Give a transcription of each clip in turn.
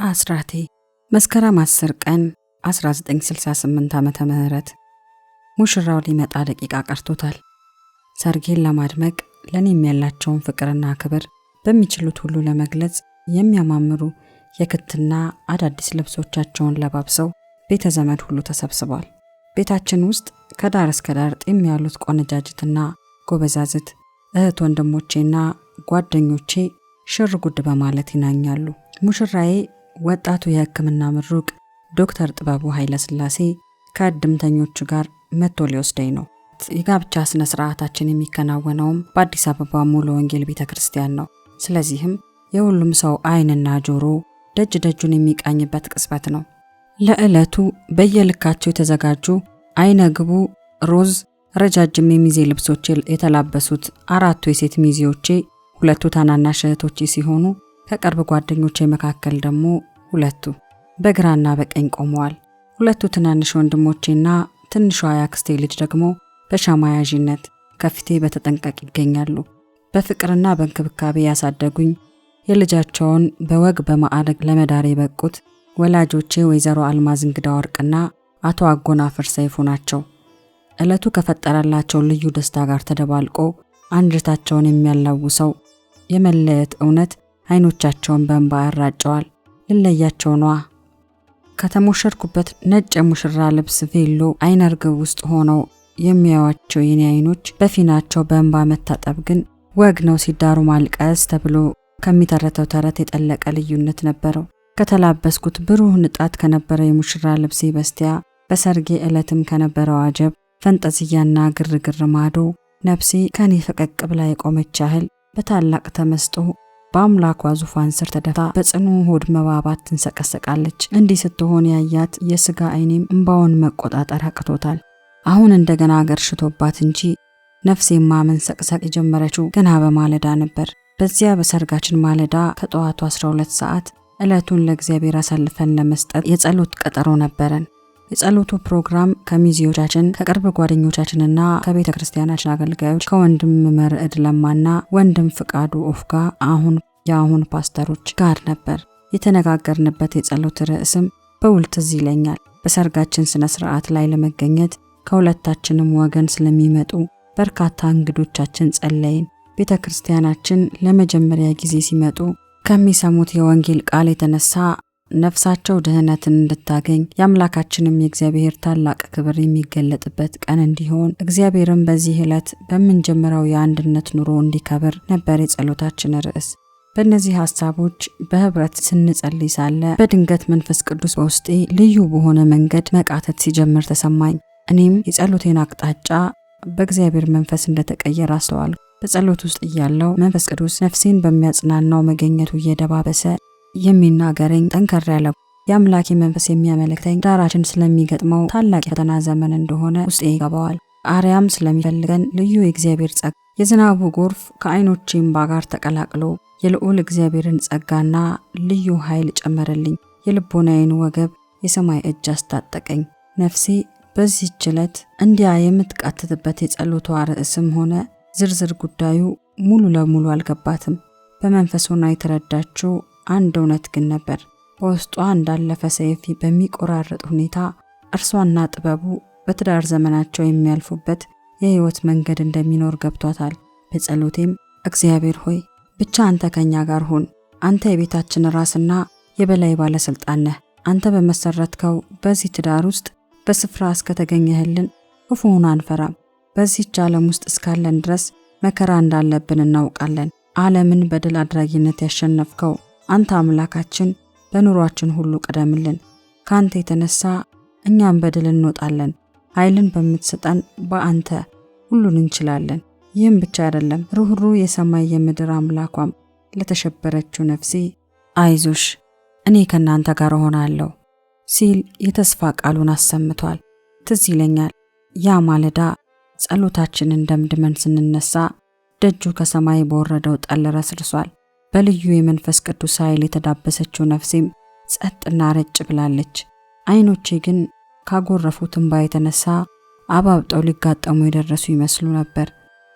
አስራቴ መስከረም 10 ቀን 1968 ዓመተ ምህረት ሙሽራው ሊመጣ ደቂቃ ቀርቶታል። ሰርጌን ለማድመቅ ለኔም ያላቸውን ፍቅርና ክብር በሚችሉት ሁሉ ለመግለጽ የሚያማምሩ የክትና አዳዲስ ልብሶቻቸውን ለባብሰው ቤተ ዘመድ ሁሉ ተሰብስቧል። ቤታችን ውስጥ ከዳር እስከ ዳር ጢም ያሉት ቆነጃጅትና ጎበዛዝት እህት ወንድሞቼና ጓደኞቼ ሽር ጉድ በማለት ይናኛሉ። ሙሽራዬ ወጣቱ የሕክምና ምሩቅ ዶክተር ጥበቡ ኃይለ ሥላሴ ከእድምተኞቹ ጋር መጥቶ ሊወስደኝ ነው። የጋብቻ ስነ ስርዓታችን የሚከናወነውም በአዲስ አበባ ሙሉ ወንጌል ቤተክርስቲያን ነው። ስለዚህም የሁሉም ሰው አይንና ጆሮ ደጅ ደጁን የሚቃኝበት ቅጽበት ነው። ለዕለቱ በየልካቸው የተዘጋጁ አይነ ግቡ ሮዝ ረጃጅም የሚዜ ልብሶች የተላበሱት አራቱ የሴት ሚዜዎቼ ሁለቱ ታናናሽ እህቶቼ ሲሆኑ ከቅርብ ጓደኞቼ መካከል ደግሞ ሁለቱ በግራና በቀኝ ቆመዋል። ሁለቱ ትናንሽ ወንድሞቼና ትንሿ ያክስቴ ልጅ ደግሞ በሻማ ያዥነት ከፊቴ በተጠንቀቅ ይገኛሉ። በፍቅርና በእንክብካቤ ያሳደጉኝ የልጃቸውን በወግ በማዕረግ ለመዳር የበቁት ወላጆቼ ወይዘሮ አልማዝ እንግዳ ወርቅና አቶ አጎናፍር ሰይፉ ናቸው። ዕለቱ ከፈጠረላቸው ልዩ ደስታ ጋር ተደባልቆ አንጀታቸውን የሚያላውሰው የመለየት እውነት አይኖቻቸውን በእንባ ያራጨዋል። ልለያቸው ነዋ። ከተሞሸርኩበት ነጭ የሙሽራ ልብስ ቬሎ አይነ ርግብ ውስጥ ሆነው የሚያዩዋቸው የኔ አይኖች በፊናቸው በእንባ መታጠብ ግን ወግ ነው ሲዳሩ ማልቀስ ተብሎ ከሚተረተው ተረት የጠለቀ ልዩነት ነበረው። ከተላበስኩት ብሩህ ንጣት ከነበረው የሙሽራ ልብሴ በስቲያ በሰርጌ ዕለትም ከነበረው አጀብ ፈንጠዝያና ግርግር ማዶ ነፍሴ ከኔ ፈቀቅ ብላ የቆመች ያህል በታላቅ ተመስጦ በአምላኳ ዙፋን ስር ተደፍታ በጽኑ ሆድ መባባት ትንሰቀሰቃለች። እንዲህ ስትሆን ያያት የስጋ አይኔም እንባውን መቆጣጠር አቅቶታል። አሁን እንደገና ገርሽቶባት እንጂ ነፍሴማ መንሰቅሰቅ የጀመረችው ገና በማለዳ ነበር። በዚያ በሰርጋችን ማለዳ ከጠዋቱ 12 ሰዓት ዕለቱን ለእግዚአብሔር አሳልፈን ለመስጠት የጸሎት ቀጠሮ ነበረን። የጸሎቱ ፕሮግራም ከሚዜዎቻችን ከቅርብ ጓደኞቻችንና ከቤተ ክርስቲያናችን አገልጋዮች ከወንድም መርዕድ ለማና ወንድም ፍቃዱ ኦፍጋ የአሁን ፓስተሮች ጋር ነበር። የተነጋገርንበት የጸሎት ርዕስም በውል ትዝ ይለኛል። በሰርጋችን ስነ ስርዓት ላይ ለመገኘት ከሁለታችንም ወገን ስለሚመጡ በርካታ እንግዶቻችን ጸለይን። ቤተ ክርስቲያናችን ለመጀመሪያ ጊዜ ሲመጡ ከሚሰሙት የወንጌል ቃል የተነሳ ነፍሳቸው ድህነትን እንድታገኝ የአምላካችንም የእግዚአብሔር ታላቅ ክብር የሚገለጥበት ቀን እንዲሆን እግዚአብሔርም በዚህ ዕለት በምንጀምረው የአንድነት ኑሮ እንዲከብር ነበር የጸሎታችን ርዕስ። በእነዚህ ሐሳቦች በህብረት ስንጸልይ ሳለ በድንገት መንፈስ ቅዱስ በውስጤ ልዩ በሆነ መንገድ መቃተት ሲጀምር ተሰማኝ። እኔም የጸሎቴን አቅጣጫ በእግዚአብሔር መንፈስ እንደተቀየረ አስተዋልኩ። በጸሎት ውስጥ እያለው መንፈስ ቅዱስ ነፍሴን በሚያጽናናው መገኘቱ እየደባበሰ የሚናገረኝ ጠንከር ያለ የአምላኬ መንፈስ የሚያመለክተኝ ዳራችን ስለሚገጥመው ታላቅ የፈተና ዘመን እንደሆነ ውስጤ ይገባዋል። አርያም ስለሚፈልገን ልዩ የእግዚአብሔር ጸጋ የዝናቡ ጎርፍ ከዓይኖቼ እንባ ጋር ተቀላቅሎ የልዑል እግዚአብሔርን ጸጋና ልዩ ኃይል ጨመረልኝ። የልቦናዬን ወገብ የሰማይ እጅ አስታጠቀኝ። ነፍሴ በዚህች ዕለት እንዲያ የምትቃትትበት የጸሎቷ ርዕስም ሆነ ዝርዝር ጉዳዩ ሙሉ ለሙሉ አልገባትም። በመንፈስ ሆና የተረዳችው አንድ እውነት ግን ነበር። በውስጧ እንዳለፈ ሰይፍ በሚቆራረጥ ሁኔታ እርሷና ጥበቡ በትዳር ዘመናቸው የሚያልፉበት የህይወት መንገድ እንደሚኖር ገብቷታል። በጸሎቴም እግዚአብሔር ሆይ ብቻ አንተ ከኛ ጋር ሁን። አንተ የቤታችን ራስና የበላይ ባለስልጣን ነህ። አንተ በመሰረትከው በዚህ ትዳር ውስጥ በስፍራ እስከተገኘህልን ክፉውን አንፈራም። በዚህች ዓለም ውስጥ እስካለን ድረስ መከራ እንዳለብን እናውቃለን። ዓለምን በድል አድራጊነት ያሸነፍከው አንተ አምላካችን በኑሯችን ሁሉ ቀደምልን። ካንተ የተነሳ እኛም በድል እንወጣለን። ኃይልን በምትሰጠን በአንተ ሁሉን እንችላለን። ይህም ብቻ አይደለም፣ ሩህሩህ የሰማይ የምድር አምላኳም ለተሸበረችው ነፍሴ አይዞሽ እኔ ከናንተ ጋር ሆናለሁ ሲል የተስፋ ቃሉን አሰምቷል። ትዝ ይለኛል ያ ማለዳ ጸሎታችንን ደምድመን ስንነሳ ደጁ ከሰማይ በወረደው ጠል ረስርሷል። በልዩ የመንፈስ ቅዱስ ኃይል የተዳበሰችው ነፍሴም ጸጥና ረጭ ብላለች። አይኖቼ ግን ካጎረፉት እንባ የተነሳ አባብጠው ሊጋጠሙ የደረሱ ይመስሉ ነበር።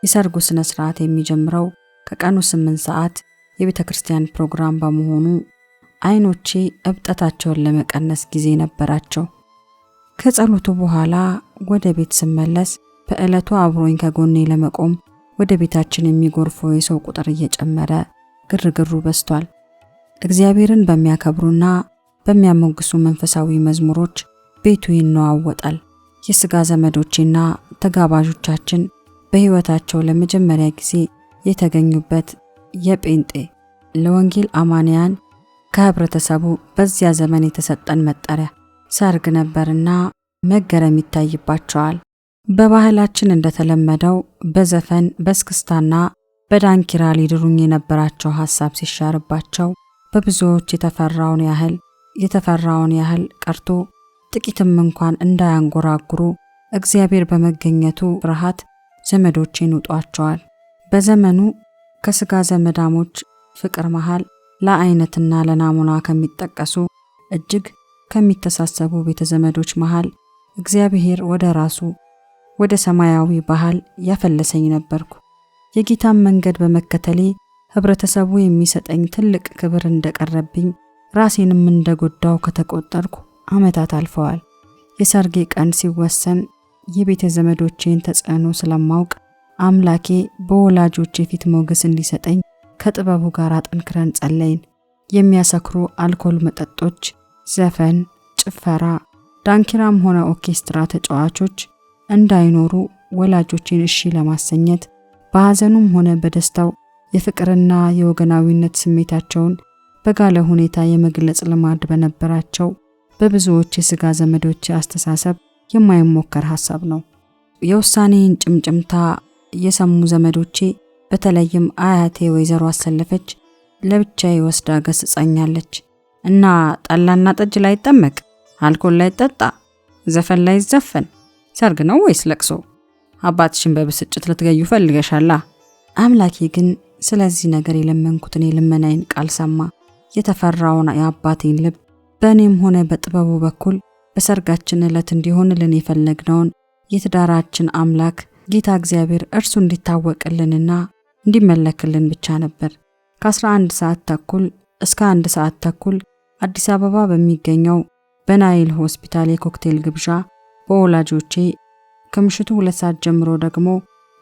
የሰርጉ ስነ ስርዓት የሚጀምረው ከቀኑ 8 ሰዓት የቤተ ክርስቲያን ፕሮግራም በመሆኑ አይኖቼ እብጠታቸውን ለመቀነስ ጊዜ ነበራቸው። ከጸሎቱ በኋላ ወደ ቤት ስመለስ በዕለቱ አብሮኝ ከጎኔ ለመቆም ወደ ቤታችን የሚጎርፈው የሰው ቁጥር እየጨመረ ግርግሩ በዝቷል። እግዚአብሔርን በሚያከብሩና በሚያሞግሱ መንፈሳዊ መዝሙሮች ቤቱ ይነዋወጣል። የሥጋ ዘመዶቼና ተጋባዦቻችን በሕይወታቸው ለመጀመሪያ ጊዜ የተገኙበት የጴንጤ ለወንጌል አማንያን ከህብረተሰቡ በዚያ ዘመን የተሰጠን መጠሪያ ሰርግ ነበርና መገረም ይታይባቸዋል። በባህላችን እንደተለመደው በዘፈን በስክስታና በዳንኪራ ሊድሩኝ የነበራቸው ሐሳብ ሲሻርባቸው በብዙዎች የተፈራውን ያህል ቀርቶ ጥቂትም እንኳን እንዳያንጎራጉሩ እግዚአብሔር በመገኘቱ ፍርሃት ዘመዶቼን ውጧቸዋል። በዘመኑ ከሥጋ ዘመዳሞች ፍቅር መሃል ለአይነትና ለናሙና ከሚጠቀሱ እጅግ ከሚተሳሰቡ ቤተዘመዶች መሃል እግዚአብሔር ወደ ራሱ ወደ ሰማያዊ ባህል ያፈለሰኝ ነበርኩ። የጌታን መንገድ በመከተሌ ህብረተሰቡ የሚሰጠኝ ትልቅ ክብር እንደቀረብኝ ራሴንም እንደጎዳው ከተቆጠርኩ ዓመታት አልፈዋል። የሰርጌ ቀን ሲወሰን የቤተ ዘመዶቼን ተጽዕኖ ስለማውቅ አምላኬ በወላጆቼ ፊት ሞገስ እንዲሰጠኝ ከጥበቡ ጋር አጠንክረን ጸለይን። የሚያሰክሩ አልኮል መጠጦች፣ ዘፈን፣ ጭፈራ፣ ዳንኪራም ሆነ ኦርኬስትራ ተጫዋቾች እንዳይኖሩ ወላጆቼን እሺ ለማሰኘት በሐዘኑም ሆነ በደስታው የፍቅርና የወገናዊነት ስሜታቸውን በጋለ ሁኔታ የመግለጽ ልማድ በነበራቸው በብዙዎች የሥጋ ዘመዶች አስተሳሰብ የማይሞከር ሐሳብ ነው። የውሳኔን ጭምጭምታ የሰሙ ዘመዶቼ በተለይም አያቴ ወይዘሮ አሰለፈች ለብቻዬ ወስዳ ገስጻኛለች እና ጠላና ጠጅ ላይ ጠመቅ፣ አልኮል ላይ ጠጣ፣ ዘፈን ላይ ዘፈን፣ ሰርግ ነው ወይስ ለቅሶ? አባትሽን በብስጭት ልትገዩ ፈልገሻላ። አምላኬ ግን ስለዚህ ነገር የለመንኩትን የልመናዬን ቃል ሰማ። የተፈራውን የአባቴን ልብ በእኔም ሆነ በጥበቡ በኩል በሰርጋችን ዕለት እንዲሆንልን የፈለግነውን የትዳራችን አምላክ ጌታ እግዚአብሔር እርሱ እንዲታወቅልንና እንዲመለክልን ብቻ ነበር። ከ11 ሰዓት ተኩል እስከ 1 ሰዓት ተኩል አዲስ አበባ በሚገኘው በናይል ሆስፒታል የኮክቴል ግብዣ በወላጆቼ፣ ከምሽቱ 2 ሰዓት ጀምሮ ደግሞ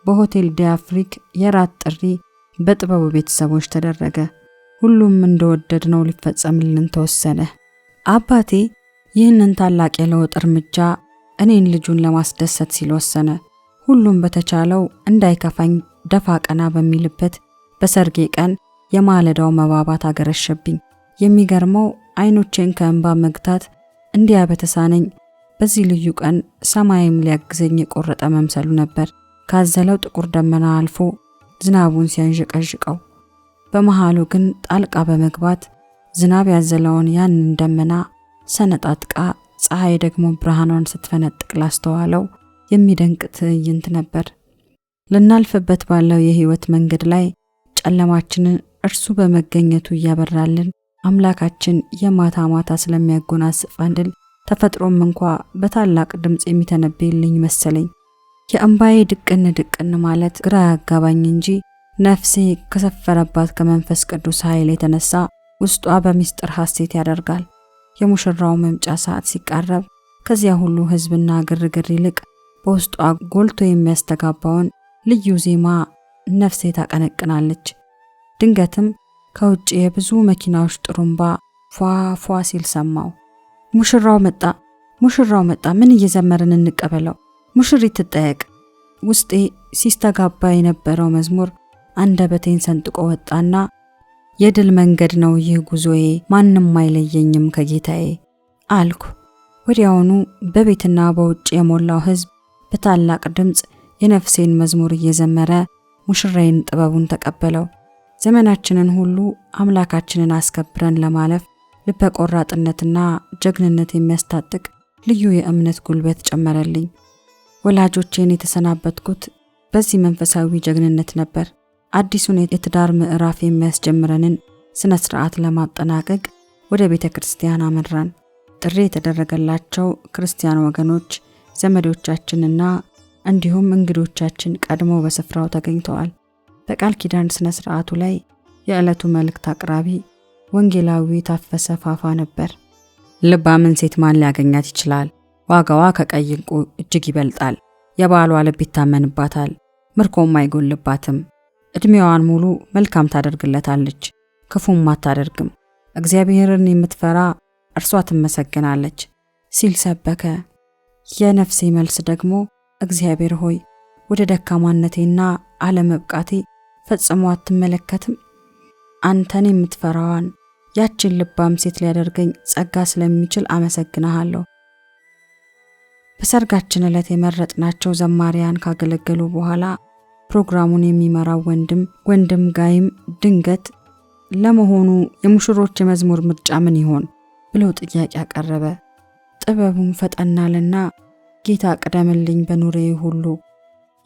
በሆቴል ዲአፍሪክ የራት ጥሪ በጥበቡ ቤተሰቦች ተደረገ። ሁሉም እንደወደድነው ሊፈጸምልን ተወሰነ። አባቴ ይህንን ታላቅ የለውጥ እርምጃ እኔን ልጁን ለማስደሰት ሲል ወሰነ። ሁሉም በተቻለው እንዳይከፋኝ ደፋ ቀና በሚልበት በሰርጌ ቀን የማለዳው መባባት አገረሸብኝ። የሚገርመው አይኖቼን ከእንባ መግታት እንዲያ በተሳነኝ በዚህ ልዩ ቀን ሰማይም ሊያግዘኝ የቆረጠ መምሰሉ ነበር። ካዘለው ጥቁር ደመና አልፎ ዝናቡን ሲያንዠቀዥቀው፣ በመሃሉ ግን ጣልቃ በመግባት ዝናብ ያዘለውን ያንን ደመና ሰነጣጥቃ ፀሐይ ደግሞ ብርሃኗን ስትፈነጥቅ ላስተዋለው የሚደንቅ ትዕይንት ነበር። ልናልፍበት ባለው የህይወት መንገድ ላይ ጨለማችንን እርሱ በመገኘቱ እያበራልን አምላካችን የማታ ማታ ስለሚያጎናጽፈን ድል ተፈጥሮም እንኳ በታላቅ ድምጽ የሚተነብይልኝ መሰለኝ። የእንባዬ ድቅን ማለት ግራ ያጋባኝ እንጂ ነፍሴ ከሰፈረባት ከመንፈስ ቅዱስ ኃይል የተነሳ ውስጧ በሚስጥር ሐሴት ያደርጋል። የሙሽራው መምጫ ሰዓት ሲቃረብ ከዚያ ሁሉ ህዝብና ግርግር ይልቅ በውስጧ ጎልቶ የሚያስተጋባውን ልዩ ዜማ ነፍሴ ታቀነቅናለች። ድንገትም ከውጭ የብዙ መኪናዎች ጥሩምባ ፏ ሲል ሰማው። ሙሽራው መጣ፣ ምን እየዘመርን እንቀበለው? ሙሽሪት ትጠየቅ። ውስጤ ሲስተጋባ የነበረው መዝሙር አንደበቴን ሰንጥቆ ወጣና የድል መንገድ ነው ይህ ጉዞዬ፣ ማንም አይለየኝም ከጌታዬ አልኩ። ወዲያውኑ በቤትና በውጭ የሞላው ህዝብ በታላቅ ድምጽ የነፍሴን መዝሙር እየዘመረ ሙሽራዬን ጥበቡን ተቀበለው። ዘመናችንን ሁሉ አምላካችንን አስከብረን ለማለፍ ልበቆራጥነትና ጀግንነት የሚያስታጥቅ ልዩ የእምነት ጉልበት ጨመረልኝ። ወላጆቼን የተሰናበትኩት በዚህ መንፈሳዊ ጀግንነት ነበር። አዲሱን የትዳር ምዕራፍ የሚያስጀምረንን ስነ ስርዓት ለማጠናቀቅ ወደ ቤተ ክርስቲያን አመራን። ጥሪ የተደረገላቸው ክርስቲያን ወገኖች፣ ዘመዶቻችንና እንዲሁም እንግዶቻችን ቀድሞ በስፍራው ተገኝተዋል። በቃል ኪዳን ስነ ስርዓቱ ላይ የዕለቱ መልእክት አቅራቢ ወንጌላዊ ታፈሰ ፋፋ ነበር። ልባምን ሴት ማን ሊያገኛት ይችላል? ዋጋዋ ከቀይ ዕንቁ እጅግ ይበልጣል። የባሏ ልብ ይታመንባታል፣ ምርኮም አይጎልባትም። ዕድሜዋን ሙሉ መልካም ታደርግለታለች፣ ክፉም አታደርግም። እግዚአብሔርን የምትፈራ እርሷ ትመሰገናለች ሲል ሰበከ። የነፍሴ መልስ ደግሞ እግዚአብሔር ሆይ ወደ ደካማነቴና አለመብቃቴ ፈጽሞ አትመለከትም? አንተን የምትፈራዋን ያችን ልባም ሴት ሊያደርገኝ ጸጋ ስለሚችል አመሰግንሃለሁ። በሰርጋችን ዕለት የመረጥናቸው ዘማሪያን ካገለገሉ በኋላ ፕሮግራሙን የሚመራው ወንድም ጋይም ድንገት ለመሆኑ የሙሽሮች የመዝሙር ምርጫ ምን ይሆን ብሎ ጥያቄ አቀረበ። ጥበቡም ፈጠናልና ጌታ ቅደምልኝ በኑሬ ሁሉ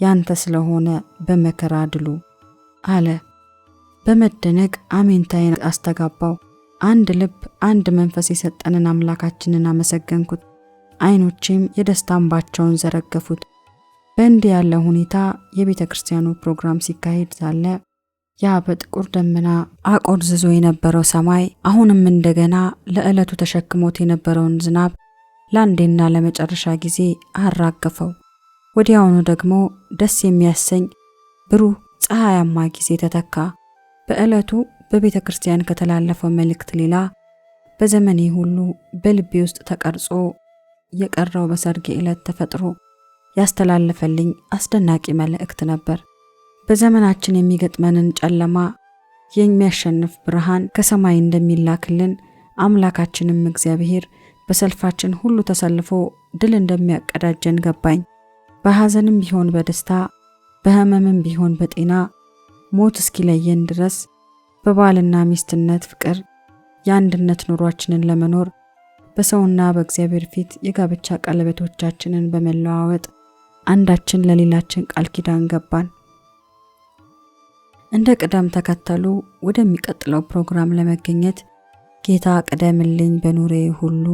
ያንተ ስለሆነ በመከራ ድሉ አለ። በመደነቅ አሜንታዬን አስተጋባው። አንድ ልብ አንድ መንፈስ የሰጠንን አምላካችንን አመሰገንኩት። አይኖቼም የደስታ እንባቸውን ዘረገፉት። በእንዲህ ያለ ሁኔታ የቤተ ክርስቲያኑ ፕሮግራም ሲካሄድ ሳለ ያ በጥቁር ደመና አቆርዝዞ የነበረው ሰማይ አሁንም እንደገና ለዕለቱ ተሸክሞት የነበረውን ዝናብ ለአንዴና ለመጨረሻ ጊዜ አራገፈው። ወዲያውኑ ደግሞ ደስ የሚያሰኝ ብሩህ ፀሐያማ ጊዜ ተተካ። በዕለቱ በቤተ ክርስቲያን ከተላለፈው መልእክት ሌላ በዘመኔ ሁሉ በልቤ ውስጥ ተቀርጾ የቀረው በሰርጌ ዕለት ተፈጥሮ ያስተላለፈልኝ አስደናቂ መልእክት ነበር። በዘመናችን የሚገጥመንን ጨለማ የሚያሸንፍ ብርሃን ከሰማይ እንደሚላክልን አምላካችንም እግዚአብሔር በሰልፋችን ሁሉ ተሰልፎ ድል እንደሚያቀዳጀን ገባኝ። በሐዘንም ቢሆን በደስታ፣ በሕመምም ቢሆን በጤና ሞት እስኪለየን ድረስ በባልና ሚስትነት ፍቅር የአንድነት ኑሯችንን ለመኖር በሰውና በእግዚአብሔር ፊት የጋብቻ ቀለበቶቻችንን በመለዋወጥ አንዳችን ለሌላችን ቃል ኪዳን ገባን። እንደ ቅደም ተከተሉ ወደሚቀጥለው ፕሮግራም ለመገኘት ጌታ ቅደምልኝ በኑሬ ሁሉ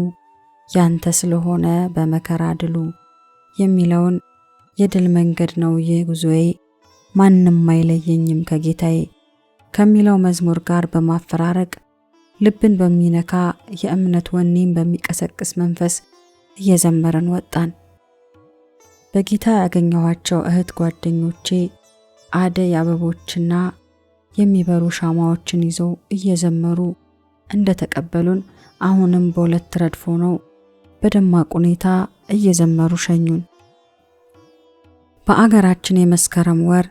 ያንተ ስለሆነ በመከራ ድሉ የሚለውን የድል መንገድ ነው ይህ ጉዞዬ፣ ማንም አይለየኝም ከጌታዬ ከሚለው መዝሙር ጋር በማፈራረቅ ልብን በሚነካ የእምነት ወኔን በሚቀሰቅስ መንፈስ እየዘመረን ወጣን። በጌታ ያገኘኋቸው እህት ጓደኞቼ አደይ አበቦችና የሚበሩ ሻማዎችን ይዘው እየዘመሩ እንደተቀበሉን አሁንም በሁለት ረድፍ ሆነው በደማቅ ሁኔታ እየዘመሩ ሸኙን። በአገራችን የመስከረም ወር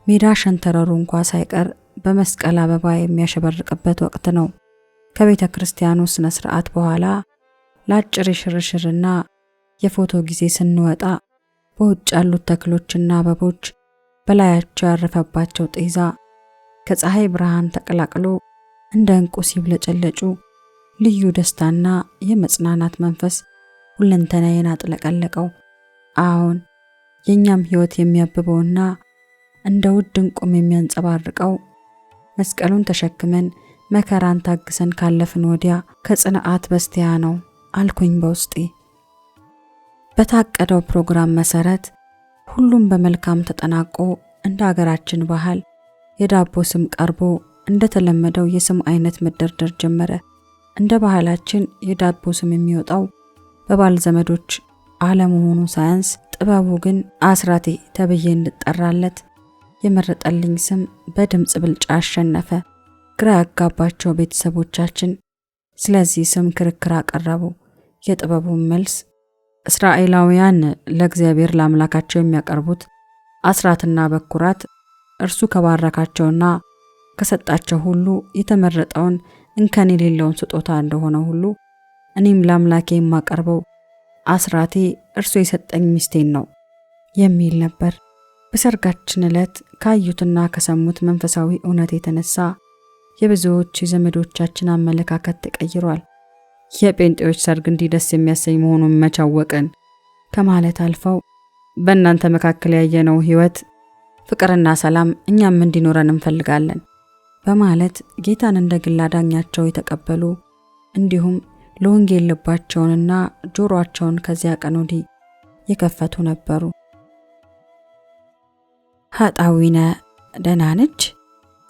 ሜዳ ሸንተረሩ እንኳ ሳይቀር በመስቀል አበባ የሚያሸበርቅበት ወቅት ነው። ከቤተ ክርስቲያኑ ስነ ስርዓት በኋላ ለአጭር ሽርሽርና የፎቶ ጊዜ ስንወጣ በውጭ ያሉት ተክሎችና አበቦች በላያቸው ያረፈባቸው ጤዛ ከፀሐይ ብርሃን ተቀላቅሎ እንደ ዕንቁ ሲብለጨለጩ ልዩ ደስታና የመጽናናት መንፈስ ሁለንተናዬን አጥለቀለቀው። አሁን የኛም ሕይወት የሚያብበውና እንደ ውድ ዕንቁም የሚያንጸባርቀው መስቀሉን ተሸክመን መከራን ታግሰን ካለፍን ወዲያ ከጽንዓት በስቲያ ነው አልኩኝ በውስጤ። በታቀደው ፕሮግራም መሰረት ሁሉም በመልካም ተጠናቆ እንደ አገራችን ባህል የዳቦ ስም ቀርቦ እንደተለመደው የስም አይነት መደርደር ጀመረ። እንደ ባህላችን የዳቦ ስም የሚወጣው በባል ዘመዶች አለመሆኑ ሳያንስ ጥበቡ ግን አስራቴ ተብዬ እንድጠራለት የመረጠልኝ ስም በድምጽ ብልጫ አሸነፈ። ግራ ያጋባቸው ቤተሰቦቻችን ስለዚህ ስም ክርክር አቀረቡ። የጥበቡን መልስ እስራኤላውያን ለእግዚአብሔር ለአምላካቸው የሚያቀርቡት አስራትና በኩራት እርሱ ከባረካቸውና ከሰጣቸው ሁሉ የተመረጠውን እንከን የሌለውን ስጦታ እንደሆነ ሁሉ እኔም ለአምላኬ የማቀርበው አስራቴ እርሱ የሰጠኝ ሚስቴን ነው የሚል ነበር። በሰርጋችን ዕለት ካዩትና ከሰሙት መንፈሳዊ እውነት የተነሳ የብዙዎች የዘመዶቻችን አመለካከት ተቀይሯል። የጴንጤዎች ሰርግ እንዲህ ደስ የሚያሰኝ መሆኑን መቻወቅን ከማለት አልፈው በእናንተ መካከል ያየነው ሕይወት ፍቅርና ሰላም እኛም እንዲኖረን እንፈልጋለን በማለት ጌታን እንደ ግል አዳኛቸው የተቀበሉ እንዲሁም ለወንጌል ልባቸውንና ጆሮአቸውን ከዚያ ቀን ወዲህ የከፈቱ ነበሩ። ሀጣዊነ ደህና ነች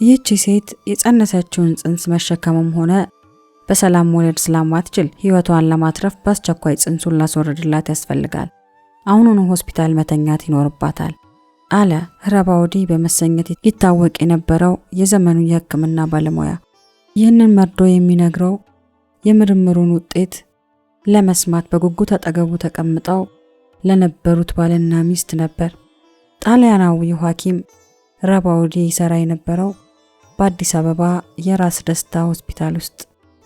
ይህች ሴት የጸነሰችውን ጽንስ መሸከምም ሆነ በሰላም መውለድ ስለማትችል ሕይወቷን ለማትረፍ በአስቸኳይ ጽንሱን ላስወርድላት ያስፈልጋል። አሁኑኑ ሆስፒታል መተኛት ይኖርባታል አለ ረባውዲ በመሰኘት ይታወቅ የነበረው የዘመኑ የሕክምና ባለሙያ። ይህንን መርዶ የሚነግረው የምርምሩን ውጤት ለመስማት በጉጉት አጠገቡ ተቀምጠው ለነበሩት ባልና ሚስት ነበር። ጣሊያናዊው ሐኪም ረባውዲ ይሰራ የነበረው በአዲስ አበባ የራስ ደስታ ሆስፒታል ውስጥ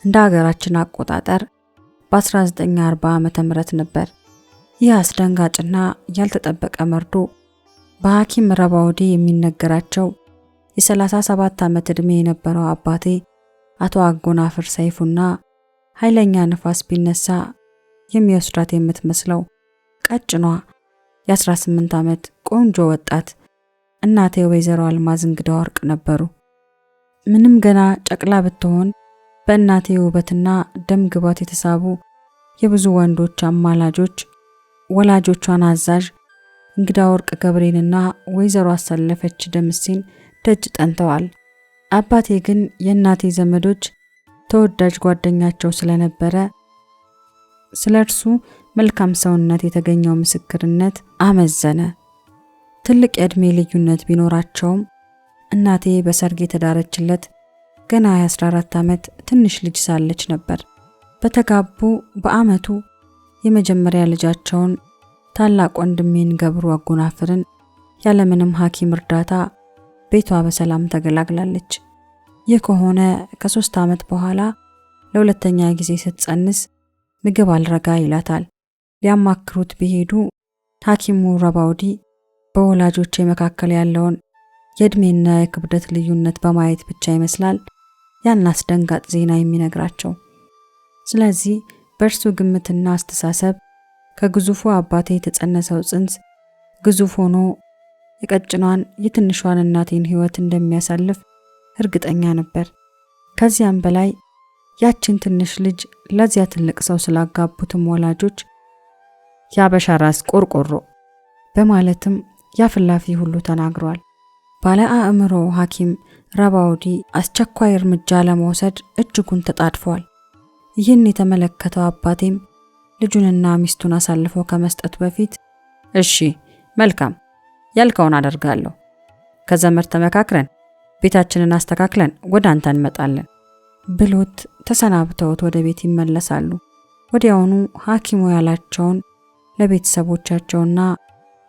እንደ ሀገራችን አቆጣጠር በ1940 ዓመተ ምህረት ነበር። ይህ አስደንጋጭና ያልተጠበቀ መርዶ በሐኪም ረባውዲ የሚነገራቸው የ37 ዓመት ዕድሜ የነበረው አባቴ አቶ አጎናፍር ሰይፉና ኃይለኛ ንፋስ ቢነሳ የሚወስዳት የምትመስለው ቀጭኗ የ18 ዓመት ቆንጆ ወጣት እናቴ ወይዘሮ አልማዝ እንግዳ ወርቅ ነበሩ። ምንም ገና ጨቅላ ብትሆን በእናቴ ውበትና ደም ግባት የተሳቡ የብዙ ወንዶች አማላጆች ወላጆቿን አዛዥ እንግዳ ወርቅ ገብሬንና ወይዘሮ አሰለፈች ደምሴን ደጅ ጠንተዋል። አባቴ ግን የእናቴ ዘመዶች ተወዳጅ ጓደኛቸው ስለነበረ ስለ እርሱ መልካም ሰውነት የተገኘው ምስክርነት አመዘነ። ትልቅ የዕድሜ ልዩነት ቢኖራቸውም እናቴ በሰርግ የተዳረችለት ገና የ14 ዓመት ትንሽ ልጅ ሳለች ነበር። በተጋቡ በዓመቱ የመጀመሪያ ልጃቸውን ታላቅ ወንድሜን ገብሩ አጎናፍርን ያለምንም ሐኪም እርዳታ ቤቷ በሰላም ተገላግላለች። ይህ ከሆነ ከ3 ዓመት በኋላ ለሁለተኛ ጊዜ ስትጸንስ ምግብ አልረጋ ይላታል። ሊያማክሩት ቢሄዱ ሐኪሙ ረባውዲ በወላጆች መካከል ያለውን የዕድሜና የክብደት ልዩነት በማየት ብቻ ይመስላል ያን አስደንጋጭ ዜና የሚነግራቸው። ስለዚህ በእርሱ ግምትና አስተሳሰብ ከግዙፉ አባቴ የተጸነሰው ጽንስ ግዙፍ ሆኖ የቀጭኗን የትንሿን እናቴን ሕይወት እንደሚያሳልፍ እርግጠኛ ነበር። ከዚያም በላይ ያችን ትንሽ ልጅ ለዚያ ትልቅ ሰው ስላጋቡትም ወላጆች ያበሻ ራስ ቆርቆሮ በማለትም ያፍላፊ ሁሉ ተናግሯል። ባለ አእምሮ ሐኪም ረባውዲ አስቸኳይ እርምጃ ለመውሰድ እጅጉን ተጣድፏል። ይህን የተመለከተው አባቴም ልጁንና ሚስቱን አሳልፎ ከመስጠቱ በፊት እሺ መልካም ያልከውን አደርጋለሁ፣ ከዘመድ ተመካክረን ቤታችንን አስተካክለን ወደ አንተ እንመጣለን ብሎት ተሰናብተውት ወደ ቤት ይመለሳሉ። ወዲያውኑ ሐኪሙ ያላቸውን ለቤተሰቦቻቸውና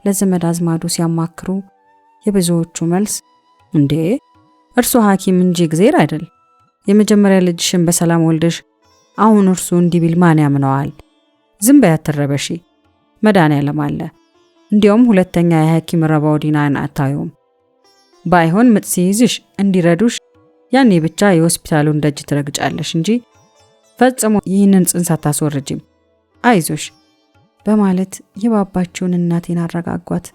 ለዘመድ አዝማዱ ሲያማክሩ የብዙዎቹ መልስ እንዴ እርሱ ሐኪም እንጂ እግዚአብሔር አይደል፣ የመጀመሪያ ልጅሽን በሰላም ወልደሽ አሁን እርሱ እንዲህ ቢል ማን ያምነዋል? ዝም በይ አትረበሺ፣ መድኃኒዓለም አለ። እንዲያውም ሁለተኛ የሐኪም ረባውዲን አታዩም። ባይሆን ምጥ ሲይዝሽ እንዲረዱሽ ያኔ ብቻ የሆስፒታሉን ደጅ ትረግጫለሽ እንጂ ፈጽሞ ይህንን ጽንስ አታስወርጂም፣ አይዞሽ በማለት የባባቸውን እናቴን አረጋጓት።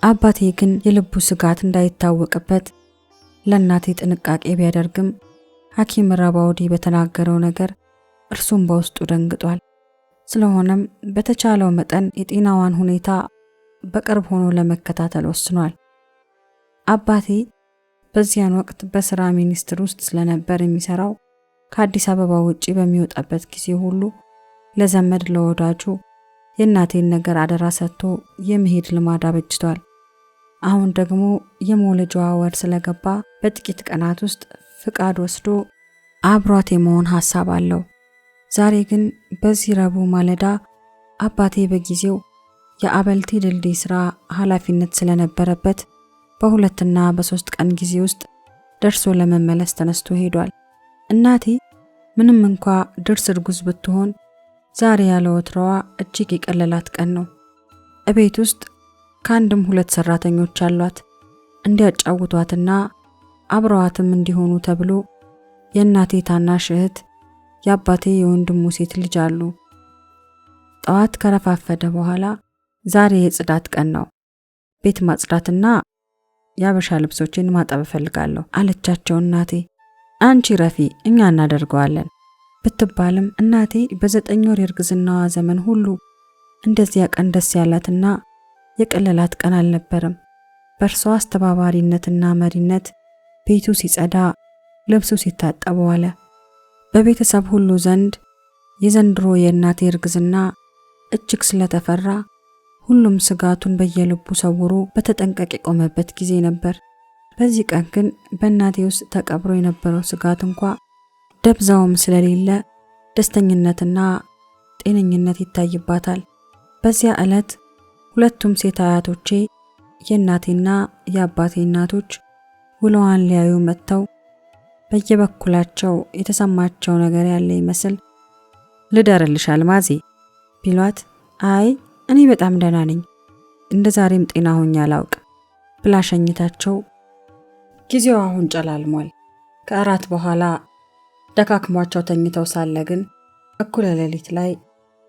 አባቴ ግን የልቡ ስጋት እንዳይታወቅበት ለእናቴ ጥንቃቄ ቢያደርግም ሐኪም ረባውዲ በተናገረው ነገር እርሱም በውስጡ ደንግጧል። ስለሆነም በተቻለው መጠን የጤናዋን ሁኔታ በቅርብ ሆኖ ለመከታተል ወስኗል። አባቴ በዚያን ወቅት በሥራ ሚኒስቴር ውስጥ ስለነበር የሚሰራው ከአዲስ አበባ ውጪ በሚወጣበት ጊዜ ሁሉ ለዘመድ ለወዳጁ የእናቴን ነገር አደራ ሰጥቶ የመሄድ ልማድ አበጅቷል። አሁን ደግሞ የመውለጃዋ ወር ስለገባ በጥቂት ቀናት ውስጥ ፍቃድ ወስዶ አብሯት የመሆን ሐሳብ አለው። ዛሬ ግን በዚህ ረቡዕ ማለዳ አባቴ በጊዜው የአበልቲ ድልድይ ሥራ ኃላፊነት ስለነበረበት በ2 እና በ3 ቀን ጊዜ ውስጥ ደርሶ ለመመለስ ተነስቶ ሄዷል። እናቴ ምንም እንኳ ድርስ እርጉዝ ብትሆን ዛሬ ያለ ወትሮዋ እጅግ የቀለላት ቀን ነው። እቤት ውስጥ ከአንድም 2 ሰራተኞች አሏት። እንዲያጫውቷትና አብረዋትም እንዲሆኑ ተብሎ የእናቴ ታናሽ እህት የአባቴ የወንድሙ ሴት ልጅ አሉ። ጠዋት ከረፋፈደ በኋላ ዛሬ የጽዳት ቀን ነው፣ ቤት ማጽዳትና ያበሻ ልብሶችን ማጠብ እፈልጋለሁ አለቻቸው እናቴ። አንቺ ረፊ እኛ እናደርገዋለን ብትባልም እናቴ በ9 ወር የእርግዝናዋ ዘመን ሁሉ እንደዚያ ቀን ደስ ያላትና የቀለላት ቀን አልነበረም። በእርሷ አስተባባሪነትና መሪነት ቤቱ ሲጸዳ፣ ልብሱ ሲታጠብ ዋለ። በቤተሰብ ሁሉ ዘንድ የዘንድሮ የእናቴ እርግዝና እጅግ ስለተፈራ ሁሉም ስጋቱን በየልቡ ሰውሮ በተጠንቀቅ የቆመበት ጊዜ ነበር። በዚህ ቀን ግን በእናቴ ውስጥ ተቀብሮ የነበረው ስጋት እንኳ ደብዛውም ስለሌለ ደስተኝነትና ጤነኝነት ይታይባታል። በዚያ ዕለት ሁለቱም ሴት አያቶቼ የእናቴና የአባቴ እናቶች ውለዋን ሊያዩ መጥተው በየበኩላቸው የተሰማቸው ነገር ያለ ይመስል ልደርልሽ አልማዜ ቢሏት፣ አይ እኔ በጣም ደህና ነኝ፣ እንደ ዛሬም ጤና ሆኜ አላውቅ ብላ ሸኝታቸው ጊዜው አሁን ጨላልሟል። ከእራት በኋላ ደካክሟቸው ተኝተው ሳለ ግን እኩለ ሌሊት ላይ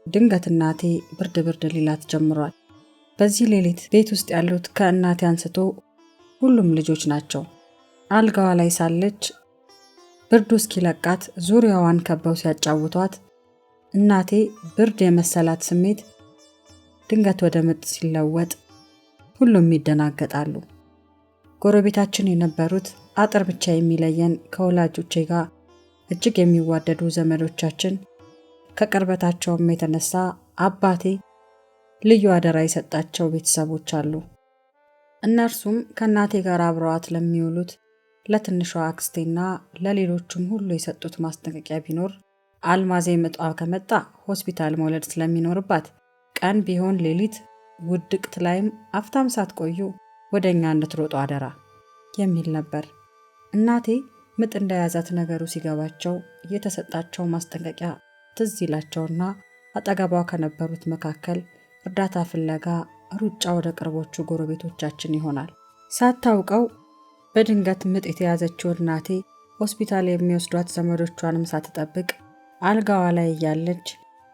ድንገት እናቴ ብርድ ሊላት ጀምሯል። በዚህ ሌሊት ቤት ውስጥ ያሉት ከእናቴ አንስቶ ሁሉም ልጆች ናቸው። አልጋዋ ላይ ሳለች ብርዱ እስኪለቃት ዙሪያዋን ከበው ሲያጫውቷት እናቴ ብርድ የመሰላት ስሜት ድንገት ወደ ምጥ ሲለወጥ ሁሉም ይደናገጣሉ። ጎረቤታችን የነበሩት አጥር ብቻ የሚለየን ከወላጆቼ ጋር እጅግ የሚዋደዱ ዘመዶቻችን ከቅርበታቸውም የተነሳ አባቴ ልዩ አደራ የሰጣቸው ቤተሰቦች አሉ። እነርሱም ከእናቴ ጋር አብረዋት ለሚውሉት ለትንሿ አክስቴና ለሌሎቹም ሁሉ የሰጡት ማስጠንቀቂያ ቢኖር አልማዜ ምጧ ከመጣ ሆስፒታል መውለድ ስለሚኖርባት ቀን ቢሆን ሌሊት ውድቅት ላይም አፍታም ሳትቆዩ ወደኛ እንድትሮጡ አደራ የሚል ነበር። እናቴ ምጥ እንደያዛት ነገሩ ሲገባቸው የተሰጣቸው ማስጠንቀቂያ ትዝ ይላቸውና አጠገቧ ከነበሩት መካከል እርዳታ ፍለጋ ሩጫ ወደ ቅርቦቹ ጎረቤቶቻችን ይሆናል። ሳታውቀው በድንገት ምጥ የተያዘችው እናቴ ሆስፒታል የሚወስዷት ዘመዶቿንም ሳትጠብቅ አልጋዋ ላይ እያለች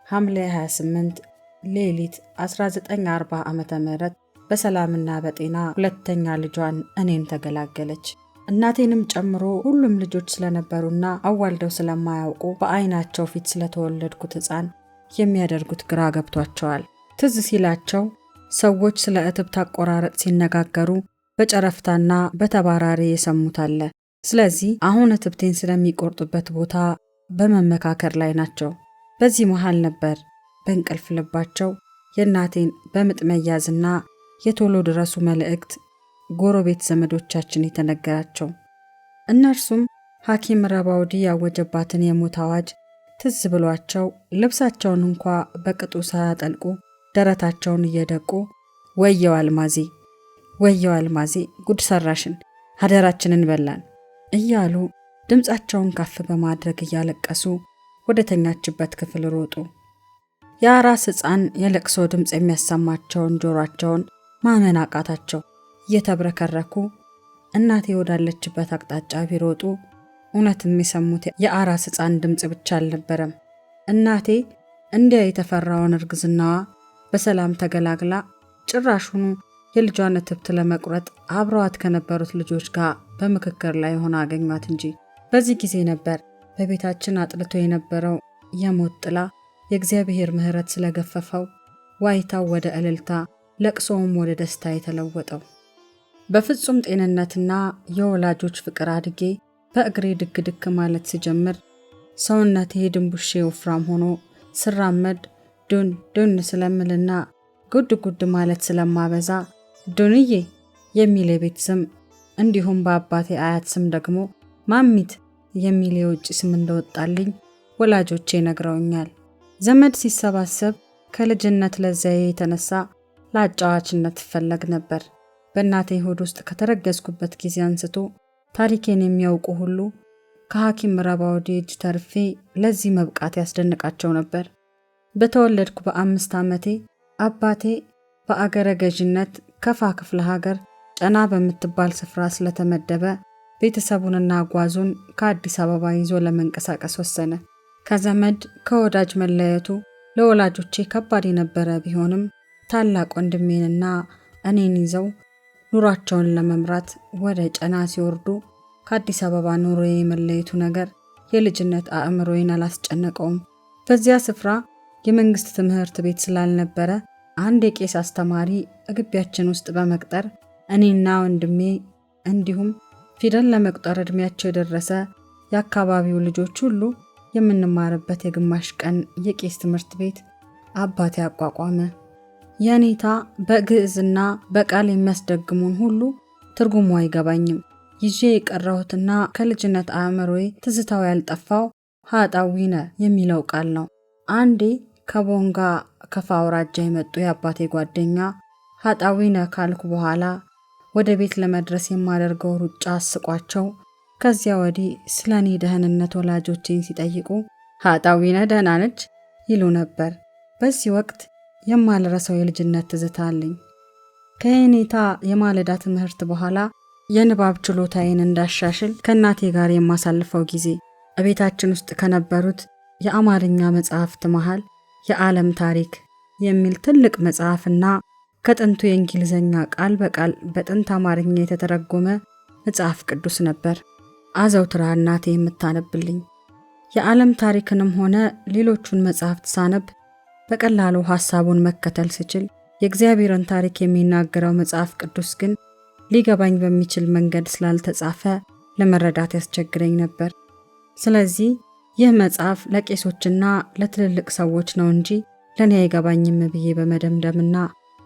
ሐምሌ 28 ሌሊት 1940 ዓመተ ምህረት በሰላምና በጤና ሁለተኛ ልጇን እኔን ተገላገለች። እናቴንም ጨምሮ ሁሉም ልጆች ስለነበሩና አዋልደው ስለማያውቁ በአይናቸው ፊት ስለተወለድኩት ሕፃን የሚያደርጉት ግራ ገብቷቸዋል። ትዝ ሲላቸው ሰዎች ስለ እትብት አቆራረጥ ሲነጋገሩ በጨረፍታና በተባራሪ የሰሙት አለ። ስለዚህ አሁን እትብቴን ስለሚቆርጡበት ቦታ በመመካከር ላይ ናቸው። በዚህ መሃል ነበር በእንቅልፍ ልባቸው የእናቴን በምጥ መያዝና የቶሎ ድረሱ መልእክት ጎረቤት ዘመዶቻችን የተነገራቸው። እነርሱም ሐኪም ረባውዲ ያወጀባትን የሞት አዋጅ ትዝ ብሏቸው ልብሳቸውን እንኳ በቅጡ ሳያጠልቁ ደረታቸውን እየደቁ ወየው አልማዜ ጉድ ሰራሽን፣ ሀደራችንን በላን እያሉ ድምፃቸውን ከፍ በማድረግ እያለቀሱ ወደ ተኛችበት ክፍል ሮጡ። የአራስ ሕፃን የለቅሶ ድምፅ የሚያሰማቸውን ጆሯቸውን ማመን አቃታቸው። እየተብረከረኩ እናቴ ወዳለችበት አቅጣጫ ቢሮጡ እውነትም የሰሙት የአራስ ሕፃን ድምፅ ብቻ አልነበረም። እናቴ እንዲያ የተፈራውን እርግዝናዋ በሰላም ተገላግላ ጭራሹኑ የልጇን እትብት ለመቁረጥ አብረዋት ከነበሩት ልጆች ጋር በምክክር ላይ ሆና አገኟት እንጂ። በዚህ ጊዜ ነበር በቤታችን አጥልቶ የነበረው የሞት ጥላ የእግዚአብሔር ምሕረት ስለገፈፈው ዋይታው ወደ እልልታ፣ ለቅሶውም ወደ ደስታ የተለወጠው። በፍጹም ጤንነትና የወላጆች ፍቅር አድጌ በእግሬ ድክ ማለት ሲጀምር ሰውነቴ ድንቡሼ ወፍራም ሆኖ ስራመድ ዱን ስለምልና ጉድ ማለት ስለማበዛ ዱንዬ የሚል የቤት ስም እንዲሁም በአባቴ አያት ስም ደግሞ ማሚት የሚል የውጭ ስም እንደወጣልኝ ወላጆቼ ነግረውኛል። ዘመድ ሲሰባሰብ ከልጅነት ለዛዬ የተነሳ ለአጫዋችነት ፈለግ ነበር። በእናቴ ሆድ ውስጥ ከተረገዝኩበት ጊዜ አንስቶ ታሪኬን የሚያውቁ ሁሉ ከሐኪም ረባውዲ እጅ ተርፌ ለዚህ መብቃት ያስደንቃቸው ነበር። በተወለድኩ በ5 ዓመቴ አባቴ በአገረ ገዥነት ከፋ ክፍለ ሀገር ጨና በምትባል ስፍራ ስለተመደበ ቤተሰቡንና ጓዙን ከአዲስ አበባ ይዞ ለመንቀሳቀስ ወሰነ። ከዘመድ ከወዳጅ መለየቱ ለወላጆቼ ከባድ የነበረ ቢሆንም ታላቅ ወንድሜንና እኔን ይዘው ኑሯቸውን ለመምራት ወደ ጨና ሲወርዱ ከአዲስ አበባ ኑሮዬ የመለየቱ ነገር የልጅነት አእምሮዬን አላስጨነቀውም። በዚያ ስፍራ የመንግስት ትምህርት ቤት ስላልነበረ አንድ የቄስ አስተማሪ ግቢያችን ውስጥ በመቅጠር እኔና ወንድሜ እንዲሁም ፊደል ለመቁጠር ዕድሜያቸው የደረሰ የአካባቢው ልጆች ሁሉ የምንማርበት የግማሽ ቀን የቄስ ትምህርት ቤት አባቴ አቋቋመ። የኔታ በግዕዝና በቃል የሚያስደግሙን ሁሉ ትርጉሙ አይገባኝም። ይዤ የቀረሁትና ከልጅነት አእምሮዬ ትዝታው ያልጠፋው ሀጣዊነ የሚለው ቃል ነው። አንዴ ከቦንጋ ከፋ አውራጃ የመጡ የአባቴ ጓደኛ ሀጣዊነ ካልኩ በኋላ ወደ ቤት ለመድረስ የማደርገው ሩጫ አስቋቸው ከዚያ ወዲህ ስለ እኔ ደህንነት ወላጆቼን ሲጠይቁ ሀጣዊነ ደህና ነች ይሉ ነበር። በዚህ ወቅት የማልረሳው የልጅነት ትዝታ አለኝ። ከየኔታ የማለዳ ትምህርት በኋላ የንባብ ችሎታዬን እንዳሻሽል ከእናቴ ጋር የማሳልፈው ጊዜ እቤታችን ውስጥ ከነበሩት የአማርኛ መጽሐፍት መሃል የዓለም ታሪክ የሚል ትልቅ መጽሐፍና ከጥንቱ የእንግሊዝኛ ቃል በቃል በጥንት አማርኛ የተተረጎመ መጽሐፍ ቅዱስ ነበር አዘውትራ እናቴ የምታነብልኝ። የዓለም ታሪክንም ሆነ ሌሎቹን መጽሐፍት ሳነብ በቀላሉ ሐሳቡን መከተል ስችል፣ የእግዚአብሔርን ታሪክ የሚናገረው መጽሐፍ ቅዱስ ግን ሊገባኝ በሚችል መንገድ ስላልተጻፈ ለመረዳት ያስቸግረኝ ነበር። ስለዚህ ይህ መጽሐፍ ለቄሶችና ለትልልቅ ሰዎች ነው እንጂ ለእኔ አይገባኝም ብዬ በመደምደምና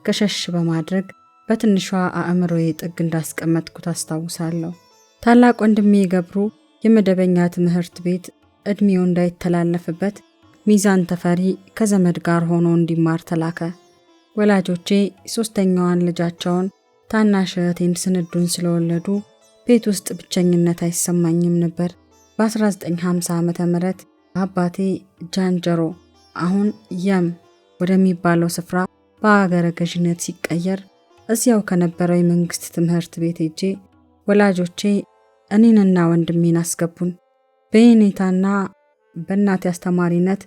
ከሸሽ በማድረግ በትንሿ አእምሮዬ ጥግ እንዳስቀመጥኩት አስታውሳለሁ። ታላቅ ወንድሜ ገብሩ የመደበኛ ትምህርት ቤት ዕድሜው እንዳይተላለፍበት ሚዛን ተፈሪ ከዘመድ ጋር ሆኖ እንዲማር ተላከ። ወላጆቼ ሶስተኛዋን ልጃቸውን ታናሽ እህቴን ስንዱን ስለወለዱ ቤት ውስጥ ብቸኝነት አይሰማኝም ነበር። በ1950 ዓመተ ምህረት አባቴ ጃንጀሮ አሁን የም ወደሚባለው ስፍራ በአገረ ገዥነት ሲቀየር እዚያው ከነበረው የመንግስት ትምህርት ቤት ሄጄ ወላጆቼ እኔንና ወንድሜን አስገቡን። በየኔታና በእናቴ አስተማሪነት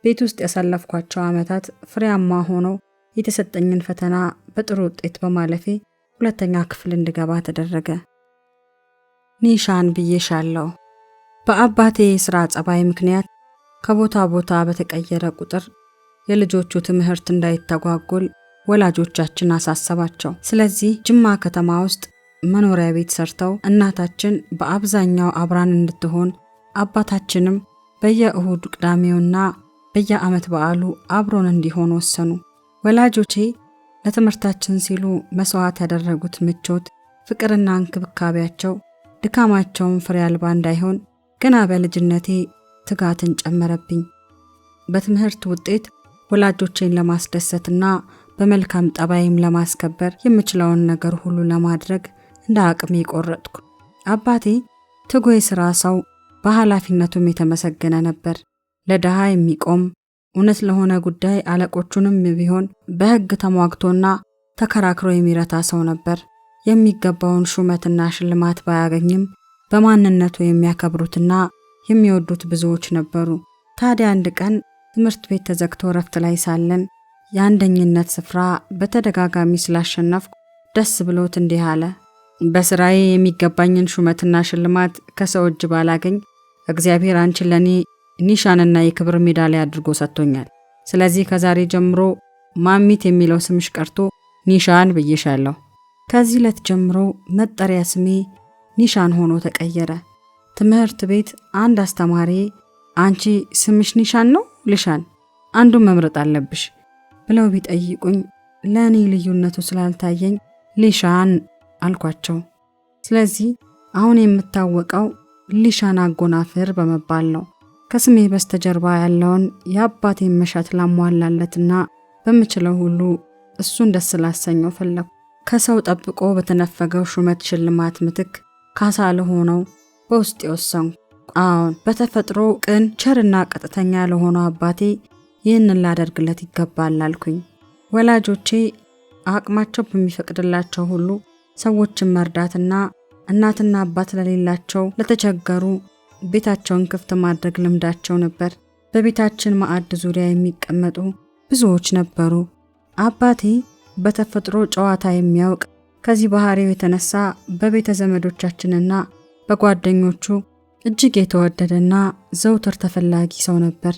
ቤት ውስጥ ያሳለፍኳቸው ዓመታት ፍሬያማ ሆነው የተሰጠኝን ፈተና በጥሩ ውጤት በማለፌ ሁለተኛ ክፍል እንድገባ ተደረገ። ኒሻን ብዬሻለሁ። በአባቴ የሥራ ጸባይ ምክንያት ከቦታ ቦታ በተቀየረ ቁጥር የልጆቹ ትምህርት እንዳይተጓጎል ወላጆቻችን አሳሰባቸው። ስለዚህ ጅማ ከተማ ውስጥ መኖሪያ ቤት ሰርተው እናታችን በአብዛኛው አብራን እንድትሆን አባታችንም በየእሁድ ቅዳሜውና በየዓመት በዓሉ አብሮን እንዲሆን ወሰኑ። ወላጆቼ ለትምህርታችን ሲሉ መስዋዕት ያደረጉት ምቾት፣ ፍቅርና እንክብካቤያቸው ድካማቸውን ፍሬ አልባ እንዳይሆን ገና በልጅነቴ ትጋትን ጨመረብኝ። በትምህርት ውጤት ወላጆቼን ለማስደሰትና በመልካም ጠባይም ለማስከበር የምችለውን ነገር ሁሉ ለማድረግ እንደ አቅሜ ቆረጥኩ። አባቴ ትጉ የሥራ ሰው፣ በኃላፊነቱም የተመሰገነ ነበር። ለድሃ የሚቆም እውነት ለሆነ ጉዳይ አለቆቹንም ቢሆን በሕግ ተሟግቶና ተከራክሮ የሚረታ ሰው ነበር። የሚገባውን ሹመትና ሽልማት ባያገኝም በማንነቱ የሚያከብሩትና የሚወዱት ብዙዎች ነበሩ። ታዲያ አንድ ቀን ትምህርት ቤት ተዘግቶ ረፍት ላይ ሳለን የአንደኝነት ስፍራ በተደጋጋሚ ስላሸነፍኩ ደስ ብሎት እንዲህ አለ። በስራዬ የሚገባኝን ሹመትና ሽልማት ከሰው እጅ ባላገኝ እግዚአብሔር አንቺን ለኔ ኒሻንና የክብር ሜዳሊያ አድርጎ ሰጥቶኛል። ስለዚህ ከዛሬ ጀምሮ ማሚት የሚለው ስምሽ ቀርቶ ኒሻን ብዬሻለሁ። ከዚህ ዕለት ጀምሮ መጠሪያ ስሜ ኒሻን ሆኖ ተቀየረ። ትምህርት ቤት አንድ አስተማሪ አንቺ ስምሽ ኒሻን ነው ልሻን አንዱን መምረጥ አለብሽ ብለው ቢጠይቁኝ ለእኔ ልዩነቱ ስላልታየኝ ሊሻን አልኳቸው። ስለዚህ አሁን የምታወቀው ሊሻን አጎናፍር በመባል ነው። ከስሜ በስተጀርባ ያለውን የአባቴን መሻት ላሟላለትና በምችለው ሁሉ እሱን ደስ ላሰኘው ፈለኩ። ከሰው ጠብቆ በተነፈገው ሹመት ሽልማት ምትክ ካሳ ለሆነው በውስጥ የወሰንኩ። አዎን፣ በተፈጥሮ ቅን ቸርና ቀጥተኛ ለሆነው አባቴ ይህንን ላደርግለት ይገባል አልኩኝ። ወላጆቼ አቅማቸው በሚፈቅድላቸው ሁሉ ሰዎችን መርዳትና እናትና አባት ለሌላቸው ለተቸገሩ ቤታቸውን ክፍት ማድረግ ልምዳቸው ነበር። በቤታችን ማዕድ ዙሪያ የሚቀመጡ ብዙዎች ነበሩ። አባቴ በተፈጥሮ ጨዋታ የሚያውቅ፣ ከዚህ ባህሪው የተነሳ በቤተ ዘመዶቻችንና በጓደኞቹ እጅግ የተወደደና ዘውትር ተፈላጊ ሰው ነበር።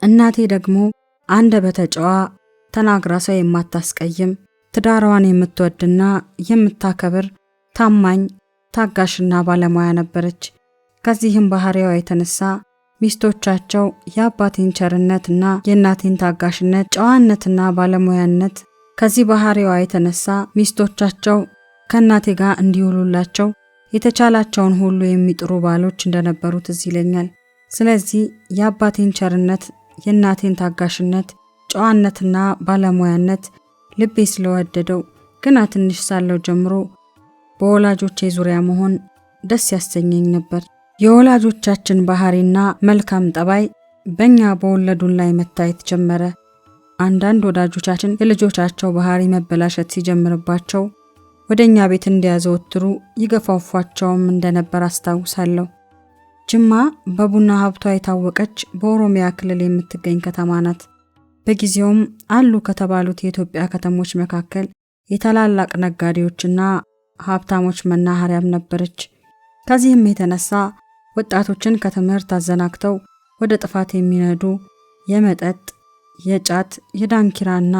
እናቴ ደግሞ አንደበተ ጨዋ፣ ተናግራ ሰው የማታስቀይም፣ ትዳሯን የምትወድና የምታከብር፣ ታማኝ፣ ታጋሽና ባለሙያ ነበረች። ከዚህም ባህሪዋ የተነሳ ሚስቶቻቸው የአባቴን ቸርነትና የእናቴን ታጋሽነት፣ ጨዋነትና ባለሙያነት ከዚህ ባህሪዋ የተነሳ ሚስቶቻቸው ከእናቴ ጋር እንዲውሉላቸው የተቻላቸውን ሁሉ የሚጥሩ ባሎች እንደነበሩ ትዝ ይለኛል። ስለዚህ የአባቴን ቸርነት፣ የእናቴን ታጋሽነት፣ ጨዋነትና ባለሙያነት ልቤ ስለወደደው ገና ትንሽ ሳለው ጀምሮ በወላጆቼ ዙሪያ መሆን ደስ ያሰኘኝ ነበር። የወላጆቻችን ባህሪና መልካም ጠባይ በእኛ በወለዱን ላይ መታየት ጀመረ። አንዳንድ ወዳጆቻችን የልጆቻቸው ባህሪ መበላሸት ሲጀምርባቸው ወደኛ ቤት እንዲያዘወትሩ ይገፋፏቸውም እንደነበር አስታውሳለሁ። ጅማ በቡና ሀብቷ የታወቀች በኦሮሚያ ክልል የምትገኝ ከተማ ናት። በጊዜውም አሉ ከተባሉት የኢትዮጵያ ከተሞች መካከል የታላላቅ ነጋዴዎችና ሀብታሞች መናኸሪያም ነበረች። ከዚህም የተነሳ ወጣቶችን ከትምህርት አዘናግተው ወደ ጥፋት የሚነዱ የመጠጥ፣ የጫት፣ የዳንኪራና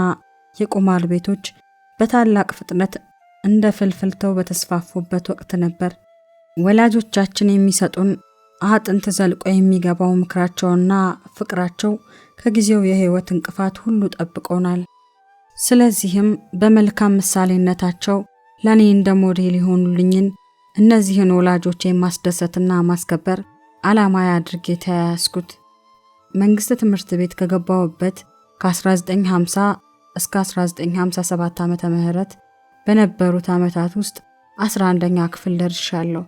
የቁማር ቤቶች በታላቅ ፍጥነት እንደ ፍልፍልተው በተስፋፉበት ወቅት ነበር። ወላጆቻችን የሚሰጡን አጥንት ዘልቆ የሚገባው ምክራቸውና ፍቅራቸው ከጊዜው የህይወት እንቅፋት ሁሉ ጠብቆናል። ስለዚህም በመልካም ምሳሌነታቸው ለኔ እንደ ሞዴል የሆኑልኝን እነዚህን ወላጆቼ ማስደሰትና ማስከበር ዓላማዬ አድርጌ ተያያዝኩት። መንግስት ትምህርት ቤት ከገባሁበት ከ1950 እስከ 1957 ዓመተ ምህረት በነበሩት ዓመታት ውስጥ 11ኛ ክፍል ደርሻለሁ።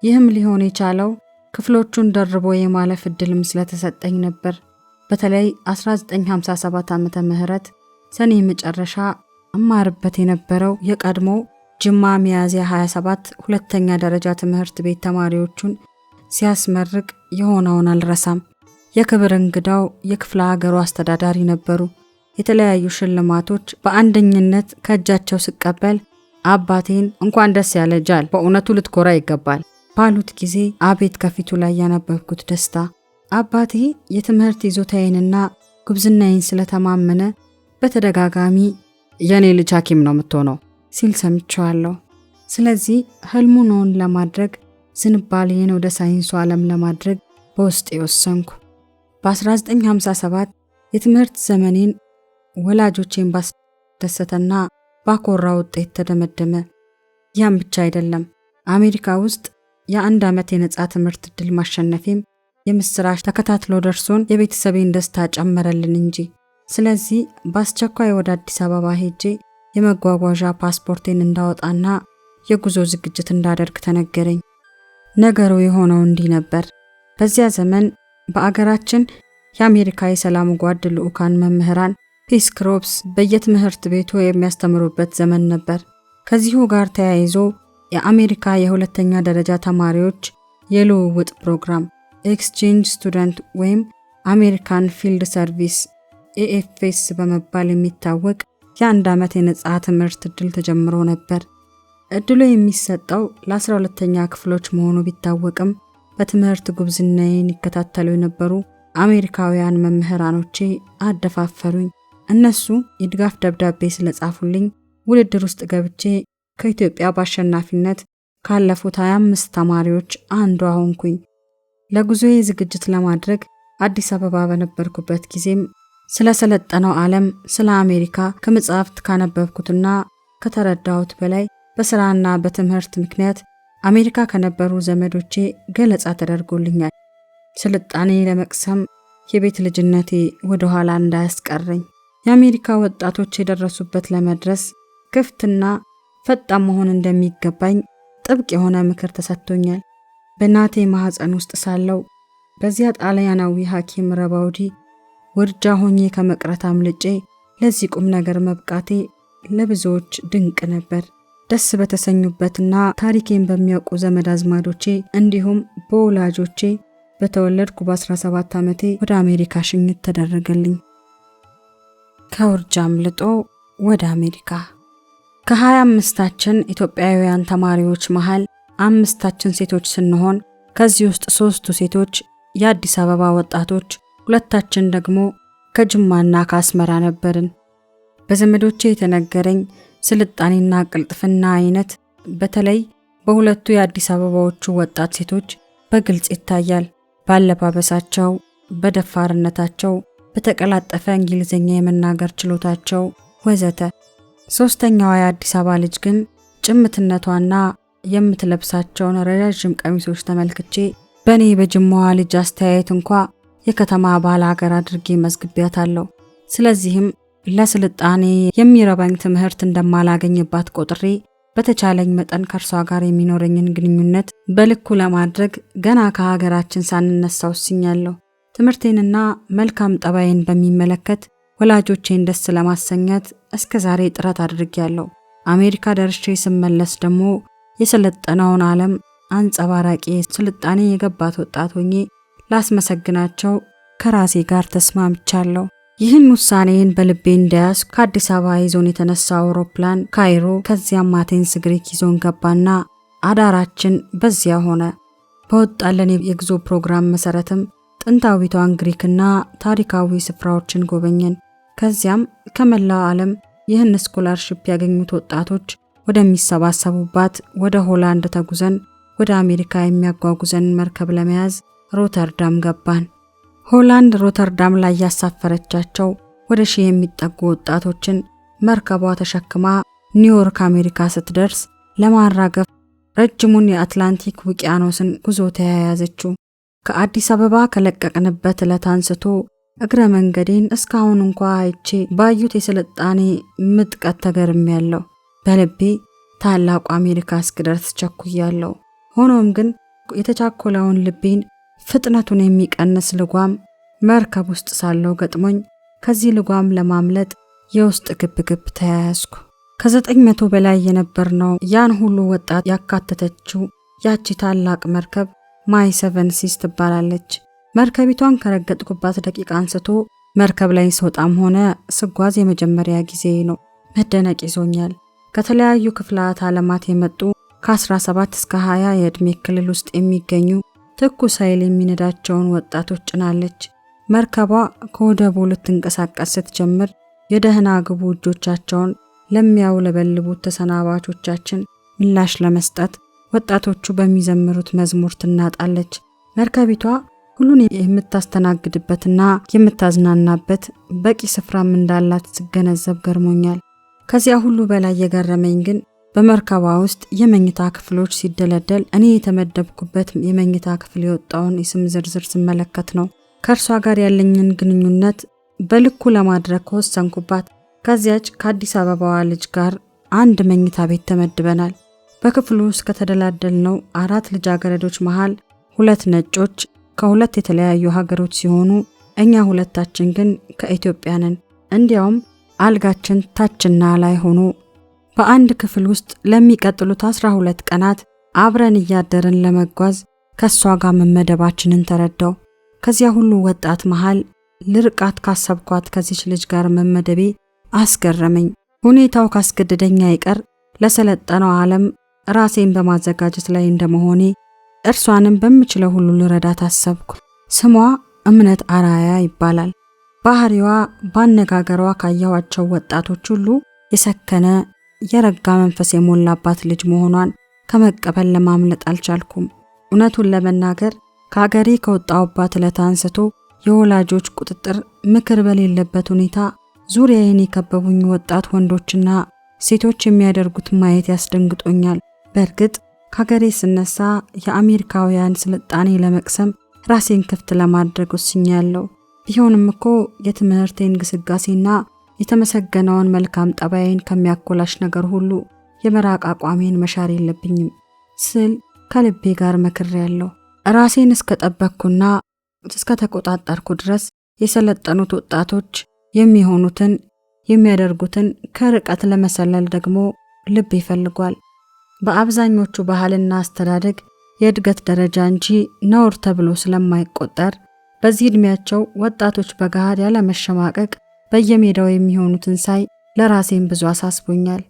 ይህም ሊሆን የቻለው ክፍሎቹን ደርቦ የማለፍ እድልም ስለተሰጠኝ ነበር። በተለይ 1957 ዓመተ ምህረት ሰኔ መጨረሻ እማርበት የነበረው የቀድሞ ጅማ ሚያዝያ 27 ሁለተኛ ደረጃ ትምህርት ቤት ተማሪዎቹን ሲያስመርቅ የሆነውን አልረሳም። የክብር እንግዳው የክፍለ ሀገሩ አስተዳዳሪ ነበሩ። የተለያዩ ሽልማቶች በአንደኝነት ከእጃቸው ስቀበል አባቴን እንኳን ደስ ያለ ጃል፣ በእውነቱ ልትኮራ ይገባል ባሉት ጊዜ አቤት ከፊቱ ላይ ያነበብኩት ደስታ። አባቴ የትምህርት ይዞታዬንና ጉብዝናዬን ስለተማመነ በተደጋጋሚ የኔ ልጅ ሐኪም ነው የምትሆነው ሲል ሰምቼዋለሁ። ስለዚህ ህልሙን እውን ለማድረግ ዝንባሌን ወደ ሳይንሱ ዓለም ለማድረግ በውስጤ ወሰንኩ። በ1957 የትምህርት ዘመኔን ወላጆቼን ባስደሰተና ባኮራ ውጤት ተደመደመ። ያም ብቻ አይደለም፣ አሜሪካ ውስጥ የአንድ ዓመት የነጻ ትምህርት ዕድል ማሸነፌም የምስራች ተከታትሎ ደርሶን የቤተሰቤን ደስታ ጨመረልን እንጂ። ስለዚህ በአስቸኳይ ወደ አዲስ አበባ ሄጄ የመጓጓዣ ፓስፖርቴን እንዳወጣና የጉዞ ዝግጅት እንዳደርግ ተነገረኝ። ነገሩ የሆነው እንዲህ ነበር። በዚያ ዘመን በአገራችን የአሜሪካ የሰላም ጓድ ልዑካን መምህራን ፒስ ክሮፕስ በየትምህርት ቤቱ የሚያስተምሩበት ዘመን ነበር። ከዚሁ ጋር ተያይዞ የአሜሪካ የሁለተኛ ደረጃ ተማሪዎች የልውውጥ ፕሮግራም ኤክስቼንጅ ስቱደንት ወይም አሜሪካን ፊልድ ሰርቪስ ኤኤፍኤስ በመባል የሚታወቅ የአንድ ዓመት የነጻ ትምህርት ዕድል ተጀምሮ ነበር። ዕድሉ የሚሰጠው ለ12ኛ ክፍሎች መሆኑ ቢታወቅም በትምህርት ጉብዝናዬን ይከታተሉ የነበሩ አሜሪካውያን መምህራኖቼ አደፋፈሩኝ። እነሱ የድጋፍ ደብዳቤ ስለጻፉልኝ ውድድር ውስጥ ገብቼ ከኢትዮጵያ በአሸናፊነት ካለፉት 25 ተማሪዎች አንዷ ሆንኩኝ። ለጉዞዬ ዝግጅት ለማድረግ አዲስ አበባ በነበርኩበት ጊዜም ስለ ሰለጠነው ዓለም ስለ አሜሪካ ከመጽሐፍት ካነበብኩትና ከተረዳሁት በላይ በስራና በትምህርት ምክንያት አሜሪካ ከነበሩ ዘመዶቼ ገለጻ ተደርጎልኛል። ስልጣኔ ለመቅሰም የቤት ልጅነቴ ወደ ኋላ እንዳያስቀረኝ የአሜሪካ ወጣቶች የደረሱበት ለመድረስ ክፍትና ፈጣን መሆን እንደሚገባኝ ጥብቅ የሆነ ምክር ተሰጥቶኛል። በእናቴ ማህፀን ውስጥ ሳለው በዚያ ጣሊያናዊ ሐኪም ረባውዲ ወርጃ ሆኜ ከመቅረት አምልጬ ለዚህ ቁም ነገር መብቃቴ ለብዙዎች ድንቅ ነበር። ደስ በተሰኙበትና ታሪኬን በሚያውቁ ዘመድ አዝማዶቼ እንዲሁም በወላጆቼ በተወለድኩ በ17 ዓመቴ ወደ አሜሪካ ሽኝት ተደረገልኝ። ከውርጃ አምልጦ ወደ አሜሪካ። ከ25ታችን ኢትዮጵያውያን ተማሪዎች መሃል 5ታችን ሴቶች ስንሆን ከዚህ ውስጥ 3ቱ ሴቶች የአዲስ አበባ ወጣቶች፣ 2ታችን ደግሞ ከጅማና ከአስመራ ነበርን። በዘመዶቼ የተነገረኝ ስልጣኔና ቅልጥፍና አይነት በተለይ በሁለቱ የአዲስ አበባዎቹ ወጣት ሴቶች በግልጽ ይታያል። ባለባበሳቸው፣ በደፋርነታቸው፣ በተቀላጠፈ እንግሊዝኛ የመናገር ችሎታቸው ወዘተ። ሶስተኛዋ የአዲስ አበባ ልጅ ግን ጭምትነቷና የምትለብሳቸውን ረዣዥም ቀሚሶች ተመልክቼ በኔ በጅማዋ ልጅ አስተያየት እንኳ የከተማ ባለ ሀገር አድርጌ መዝግቢያታለሁ። ስለዚህም ለስልጣኔ የሚረባኝ ትምህርት እንደማላገኝባት ቆጥሬ በተቻለኝ መጠን ከእርሷ ጋር የሚኖረኝን ግንኙነት በልኩ ለማድረግ ገና ከሀገራችን ሳንነሳ ወስኛለሁ። ትምህርቴንና መልካም ጠባይን በሚመለከት ወላጆቼን ደስ ለማሰኘት እስከ ዛሬ ጥረት አድርጌያለሁ። አሜሪካ ደርሼ ስመለስ ደግሞ የሰለጠነውን ዓለም አንጸባራቂ ስልጣኔ የገባት ወጣት ሆኜ ላስመሰግናቸው ከራሴ ጋር ተስማምቻለሁ። ይህን ውሳኔን በልቤ እንደያዝኩ ከአዲስ አበባ ይዞን የተነሳው አውሮፕላን ካይሮ ከዚያም አቴንስ ግሪክ ይዞን ገባና አዳራችን በዚያ ሆነ። በወጣለን የጉዞ ፕሮግራም መሰረትም ጥንታዊቷን ግሪክና ታሪካዊ ስፍራዎችን ጎበኘን። ከዚያም ከመላው ዓለም ይህን ስኮላርሺፕ ያገኙት ወጣቶች ወደሚሰባሰቡባት ወደ ሆላንድ ተጉዘን ወደ አሜሪካ የሚያጓጉዘን መርከብ ለመያዝ ሮተርዳም ገባን። ሆላንድ ሮተርዳም ላይ ያሳፈረቻቸው ወደ 1000 የሚጠጉ ወጣቶችን መርከቧ ተሸክማ ኒውዮርክ አሜሪካ ስትደርስ ለማራገፍ ረጅሙን የአትላንቲክ ውቅያኖስን ጉዞ ተያያዘችው። ከአዲስ አበባ ከለቀቅንበት ዕለት አንስቶ እግረ መንገዴን እስካሁን እንኳ አይቼ ባዩት የስልጣኔ ምጥቀት ተገርሜያለሁ። በልቤ ታላቁ አሜሪካ እስክደርስ ቸኩያለሁ። ሆኖም ግን የተቻኮለውን ልቤን ፍጥነቱን የሚቀንስ ልጓም መርከብ ውስጥ ሳለው ገጥሞኝ ከዚህ ልጓም ለማምለጥ የውስጥ ግብግብ ተያያዝኩ። ከ900 በላይ የነበርነው ያን ሁሉ ወጣት ያካተተችው ያቺ ታላቅ መርከብ ማይ 7 ሲስ ትባላለች። መርከቢቷን ከረገጥኩባት ደቂቃ አንስቶ መርከብ ላይ ስወጣም ሆነ ስጓዝ የመጀመሪያ ጊዜ ነው። መደነቅ ይዞኛል። ከተለያዩ ክፍላት ዓለማት የመጡ ከ17 እስከ 20 የዕድሜ ክልል ውስጥ የሚገኙ ትኩስ ኃይል የሚነዳቸውን ወጣቶች ጭናለች። መርከቧ ከወደቡ ልትንቀሳቀስ ስትጀምር የደህና ግቡ እጆቻቸውን ለሚያውለበልቡት ተሰናባቾቻችን ምላሽ ለመስጠት ወጣቶቹ በሚዘምሩት መዝሙር ትናጣለች። መርከቢቷ ሁሉን የምታስተናግድበትና የምታዝናናበት በቂ ስፍራም እንዳላት ስገነዘብ ገርሞኛል። ከዚያ ሁሉ በላይ የገረመኝ ግን በመርከቧ ውስጥ የመኝታ ክፍሎች ሲደለደል እኔ የተመደብኩበት የመኝታ ክፍል የወጣውን የስም ዝርዝር ስመለከት ነው። ከእርሷ ጋር ያለኝን ግንኙነት በልኩ ለማድረግ ከወሰንኩባት ከዚያች ከአዲስ አበባዋ ልጅ ጋር አንድ መኝታ ቤት ተመድበናል። በክፍሉ ውስጥ ከተደላደልነው 4 ልጃገረዶች መሃል 2 ነጮች ከሁለት የተለያዩ ሀገሮች ሲሆኑ እኛ ሁለታችን ግን ከኢትዮጵያ ነን። እንዲያውም አልጋችን ታችና ላይ ሆኖ በአንድ ክፍል ውስጥ ለሚቀጥሉት 12 ቀናት አብረን እያደርን ለመጓዝ ከሷ ጋር መመደባችንን ተረዳው። ከዚያ ሁሉ ወጣት መሃል ልርቃት ካሰብኳት ከዚች ልጅ ጋር መመደቤ አስገረመኝ። ሁኔታው ካስገደደኛ አይቀር ለሰለጠነው ዓለም ራሴን በማዘጋጀት ላይ እንደመሆኔ እርሷንም በምችለው ሁሉ ልረዳት አሰብኩ። ስሟ እምነት አራያ ይባላል። ባህሪዋ ባነጋገሯ ካየኋቸው ወጣቶች ሁሉ የሰከነ የረጋ መንፈስ የሞላባት ልጅ መሆኗን ከመቀበል ለማምለጥ አልቻልኩም። እውነቱን ለመናገር ከሀገሬ ከወጣሁባት ዕለት አንስቶ የወላጆች ቁጥጥር ምክር በሌለበት ሁኔታ ዙሪያዬን የከበቡኝ ወጣት ወንዶችና ሴቶች የሚያደርጉት ማየት ያስደንግጦኛል። በእርግጥ ከሀገሬ ስነሳ የአሜሪካውያን ስልጣኔ ለመቅሰም ራሴን ክፍት ለማድረግ ወስኛለሁ። ቢሆንም እኮ የትምህርቴን ግስጋሴና የተመሰገነውን መልካም ጠባይን ከሚያኮላሽ ነገር ሁሉ የመራቅ አቋሜን መሻር የለብኝም ስል ከልቤ ጋር መክሬያለሁ። ራሴን እስከጠበቅኩና እስከተቆጣጠርኩ ድረስ የሰለጠኑት ወጣቶች የሚሆኑትን የሚያደርጉትን ከርቀት ለመሰለል ደግሞ ልብ ይፈልጓል። በአብዛኞቹ ባህልና አስተዳደግ የእድገት ደረጃ እንጂ ነውር ተብሎ ስለማይቆጠር በዚህ እድሜያቸው ወጣቶች በጋድ ያለ መሸማቀቅ በየሜዳው የሚሆኑትን ሳይ ለራሴን ብዙ አሳስቦኛል።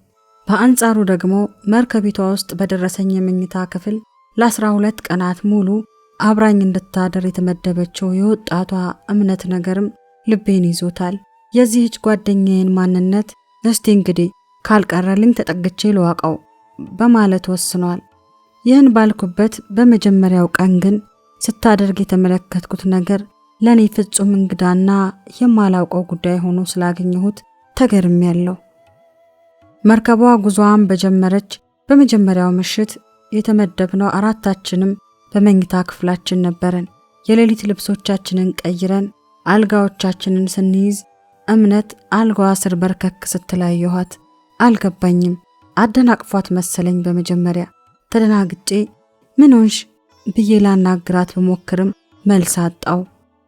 በአንጻሩ ደግሞ መርከቢቷ ውስጥ በደረሰኝ የመኝታ ክፍል ለ12 ቀናት ሙሉ አብራኝ እንድታደር የተመደበችው የወጣቷ እምነት ነገርም ልቤን ይዞታል። የዚህች ጓደኛዬን ማንነት እስቲ እንግዲህ ካልቀረልኝ ተጠግቼ ልዋቀው በማለት ወስኗል። ይህን ባልኩበት በመጀመሪያው ቀን ግን ስታደርግ የተመለከትኩት ነገር ለኔ ፍጹም እንግዳና የማላውቀው ጉዳይ ሆኖ ስላገኘሁት ተገርሜያለሁ። መርከቧ ጉዞዋን በጀመረች በመጀመሪያው ምሽት የተመደብነው አራታችንም በመኝታ ክፍላችን ነበረን። የሌሊት ልብሶቻችንን ቀይረን አልጋዎቻችንን ስንይዝ እምነት አልጋዋ ስር በርከክ ስትላየኋት አልገባኝም። አደናቅፏት መሰለኝ። በመጀመሪያ ተደናግጬ ምን ሆንሽ ብዬ ላናግራት በሞክርም መልስ አጣው።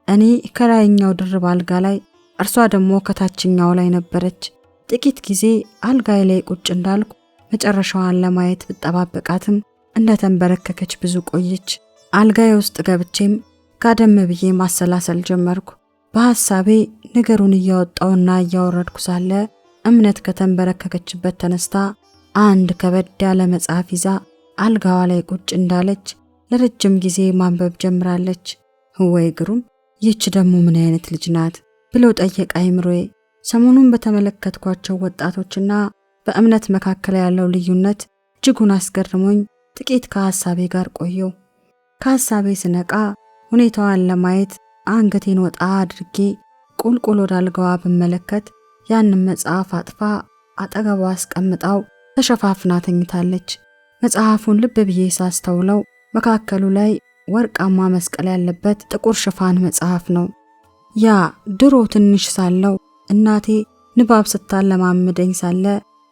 እኔ ከላይኛው ድርብ አልጋ ላይ፣ እርሷ ደግሞ ከታችኛው ላይ ነበረች። ጥቂት ጊዜ አልጋይ ላይ ቁጭ እንዳልኩ መጨረሻዋን ለማየት ብጠባበቃትም እንደተንበረከከች ብዙ ቆየች። አልጋዬ ውስጥ ገብቼም ጋደም ብዬ ማሰላሰል ጀመርኩ። በሐሳቤ ነገሩን እያወጣውና እያወረድኩ ሳለ እምነት ከተንበረከከችበት ተነስታ አንድ ከበድ ያለ መጽሐፍ ይዛ አልጋዋ ላይ ቁጭ እንዳለች ለረጅም ጊዜ ማንበብ ጀምራለች። ወይ ግሩም! ይህች ደግሞ ምን አይነት ልጅ ናት ብሎ ጠየቀ አይምሮዬ። ሰሞኑን በተመለከትኳቸው ወጣቶችና በእምነት መካከል ያለው ልዩነት እጅጉን አስገርሞኝ ጥቂት ከሐሳቤ ጋር ቆየው። ከሐሳቤ ስነቃ ሁኔታዋን ለማየት አንገቴን ወጣ አድርጌ ቁልቁል ወደ አልጋዋ ብመለከት ያንን መጽሐፍ አጥፋ አጠገቧ አስቀምጣው ተሸፋፍና ተኝታለች። መጽሐፉን ልብ ብዬ ሳስተውለው መካከሉ ላይ ወርቃማ መስቀል ያለበት ጥቁር ሽፋን መጽሐፍ ነው። ያ ድሮ ትንሽ ሳለው እናቴ ንባብ ስታለማምደኝ ሳለ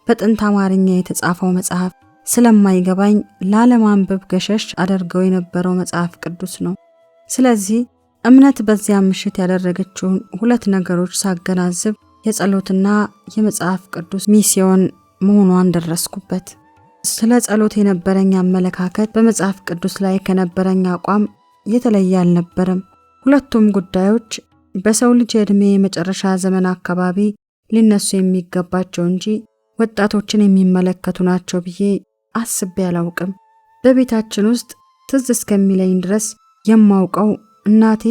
በጥንት አማርኛ የተጻፈው መጽሐፍ ስለማይገባኝ ላለማንበብ ገሸሽ አደርገው የነበረው መጽሐፍ ቅዱስ ነው። ስለዚህ እምነት በዚያ ምሽት ያደረገችውን ሁለት ነገሮች ሳገናዝብ የጸሎትና የመጽሐፍ ቅዱስ ሚስዮን መሆኗን ደረስኩበት። ስለ ጸሎት የነበረኝ አመለካከት በመጽሐፍ ቅዱስ ላይ ከነበረኝ አቋም የተለየ አልነበረም። ሁለቱም ጉዳዮች በሰው ልጅ የዕድሜ የመጨረሻ ዘመን አካባቢ ሊነሱ የሚገባቸው እንጂ ወጣቶችን የሚመለከቱ ናቸው ብዬ አስቤ አላውቅም። በቤታችን ውስጥ ትዝ እስከሚለኝ ድረስ የማውቀው እናቴ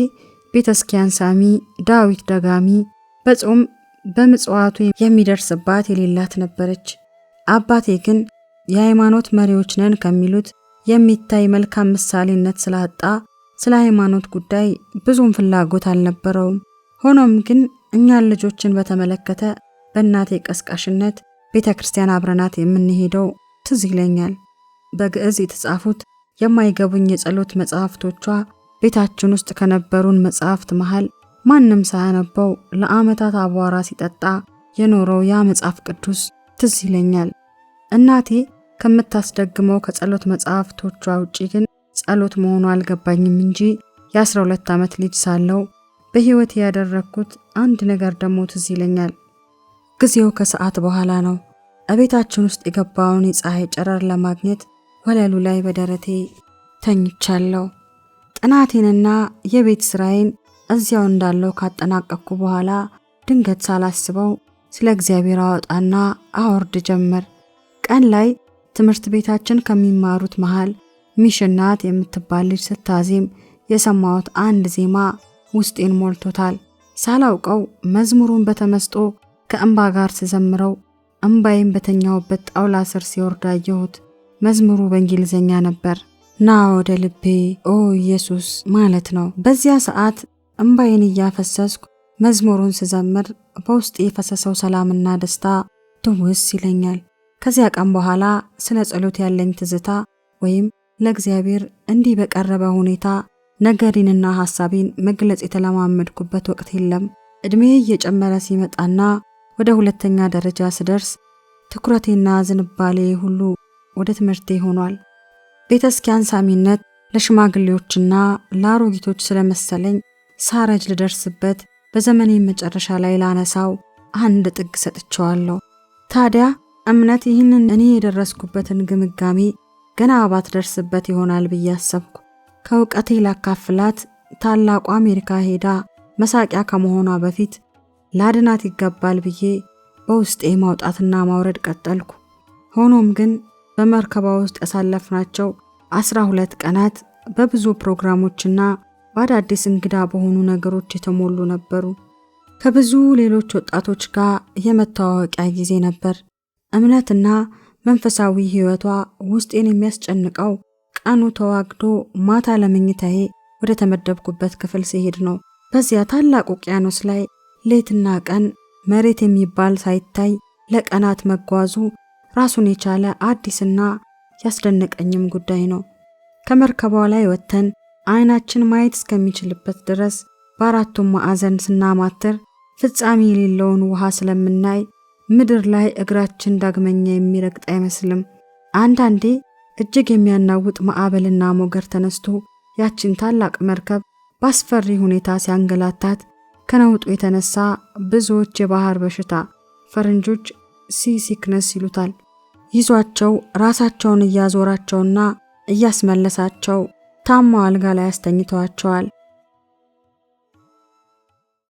ቤተክርስቲያን ሳሚ፣ ዳዊት ደጋሚ፣ በጾም በምጽዋቱ የሚደርስባት የሌላት ነበረች። አባቴ ግን የሃይማኖት መሪዎች ነን ከሚሉት የሚታይ መልካም ምሳሌነት ስላጣ ስለ ሃይማኖት ጉዳይ ብዙም ፍላጎት አልነበረውም። ሆኖም ግን እኛን ልጆችን በተመለከተ በእናቴ ቀስቃሽነት ቤተክርስቲያን አብረናት የምንሄደው ትዝ ይለኛል። በግዕዝ የተጻፉት የማይገቡኝ የጸሎት መጽሐፍቶቿ ቤታችን ውስጥ ከነበሩን መጽሐፍት መሃል ማንም ሳያነበው ለዓመታት አቧራ ሲጠጣ የኖረው ያ መጽሐፍ ቅዱስ ትዝ ይለኛል። እናቴ ከምታስደግመው ከጸሎት መጽሐፍቶቿ ውጪ ግን ጸሎት መሆኑ አልገባኝም እንጂ የ12 ዓመት ልጅ ሳለው በህይወት ያደረኩት አንድ ነገር ደግሞ ትዝ ይለኛል። ጊዜው ከሰዓት በኋላ ነው። እቤታችን ውስጥ የገባውን የፀሐይ ጨረር ለማግኘት ወለሉ ላይ በደረቴ ተኝቻለሁ። ጥናቴንና የቤት ስራዬን እዚያው እንዳለው ካጠናቀቅኩ በኋላ ድንገት ሳላስበው ስለ እግዚአብሔር አወጣና አወርድ ጀመር። ቀን ላይ ትምህርት ቤታችን ከሚማሩት መሃል ሚሽናት የምትባል ልጅ ስታዜም የሰማሁት አንድ ዜማ ውስጤን ሞልቶታል። ሳላውቀው መዝሙሩን በተመስጦ ከእንባ ጋር ስዘምረው እንባዬን በተኛውበት ጣውላ ስር ሲወርድ አየሁት። መዝሙሩ በእንግሊዝኛ ነበር። ና ወደ ልቤ ኦ ኢየሱስ ማለት ነው። በዚያ ሰዓት እንባዬን እያፈሰስኩ መዝሙሩን ስዘምር በውስጤ የፈሰሰው ሰላምና ደስታ ትውስ ይለኛል። ከዚያ ቀን በኋላ ስለ ጸሎት ያለኝ ትዝታ ወይም ለእግዚአብሔር እንዲህ በቀረበ ሁኔታ ነገሬንና ሐሳቤን መግለጽ የተለማመድኩበት ወቅት የለም። እድሜ እየጨመረ ሲመጣና ወደ ሁለተኛ ደረጃ ስደርስ ትኩረቴና ዝንባሌ ሁሉ ወደ ትምህርቴ ሆኗል። ቤተክርስቲያን ሳሚነት ለሽማግሌዎችና ለአሮጊቶች ስለመሰለኝ ሳረጅ ልደርስበት በዘመኔ መጨረሻ ላይ ላነሳው አንድ ጥግ ሰጥቼዋለሁ። ታዲያ እምነት ይህንን እኔ የደረስኩበትን ግምጋሜ ገና ባትደርስበት ይሆናል ብዬ አሰብኩ። ከእውቀቴ ላካፍላት ታላቁ አሜሪካ ሄዳ መሳቂያ ከመሆኗ በፊት ላድናት ይገባል ብዬ በውስጤ ማውጣትና ማውረድ ቀጠልኩ። ሆኖም ግን በመርከቧ ውስጥ ያሳለፍናቸው 12 ቀናት በብዙ ፕሮግራሞችና በአዳዲስ እንግዳ በሆኑ ነገሮች የተሞሉ ነበሩ። ከብዙ ሌሎች ወጣቶች ጋር የመተዋወቂያ ጊዜ ነበር። እምነትና መንፈሳዊ ሕይወቷ ውስጤን የሚያስጨንቀው ቀኑ ተዋግዶ ማታ ለመኝታዬ ወደ ተመደብኩበት ክፍል ሲሄድ ነው። በዚያ ታላቅ ውቅያኖስ ላይ ሌትና ቀን መሬት የሚባል ሳይታይ ለቀናት መጓዙ ራሱን የቻለ አዲስና ያስደነቀኝም ጉዳይ ነው። ከመርከቧ ላይ ወጥተን አይናችን ማየት እስከሚችልበት ድረስ በአራቱም ማዕዘን ስናማትር ፍጻሜ የሌለውን ውሃ ስለምናይ ምድር ላይ እግራችን ዳግመኛ የሚረግጥ አይመስልም። አንዳንዴ እጅግ የሚያናውጥ ማዕበልና ሞገድ ተነስቶ ያችን ታላቅ መርከብ በአስፈሪ ሁኔታ ሲያንገላታት ከነውጡ የተነሳ ብዙዎች የባህር በሽታ ፈረንጆች ሲክነስ ይሉታል ይዟቸው ራሳቸውን እያዞራቸውና እያስመለሳቸው ታማው አልጋ ላይ አስተኝተዋቸዋል።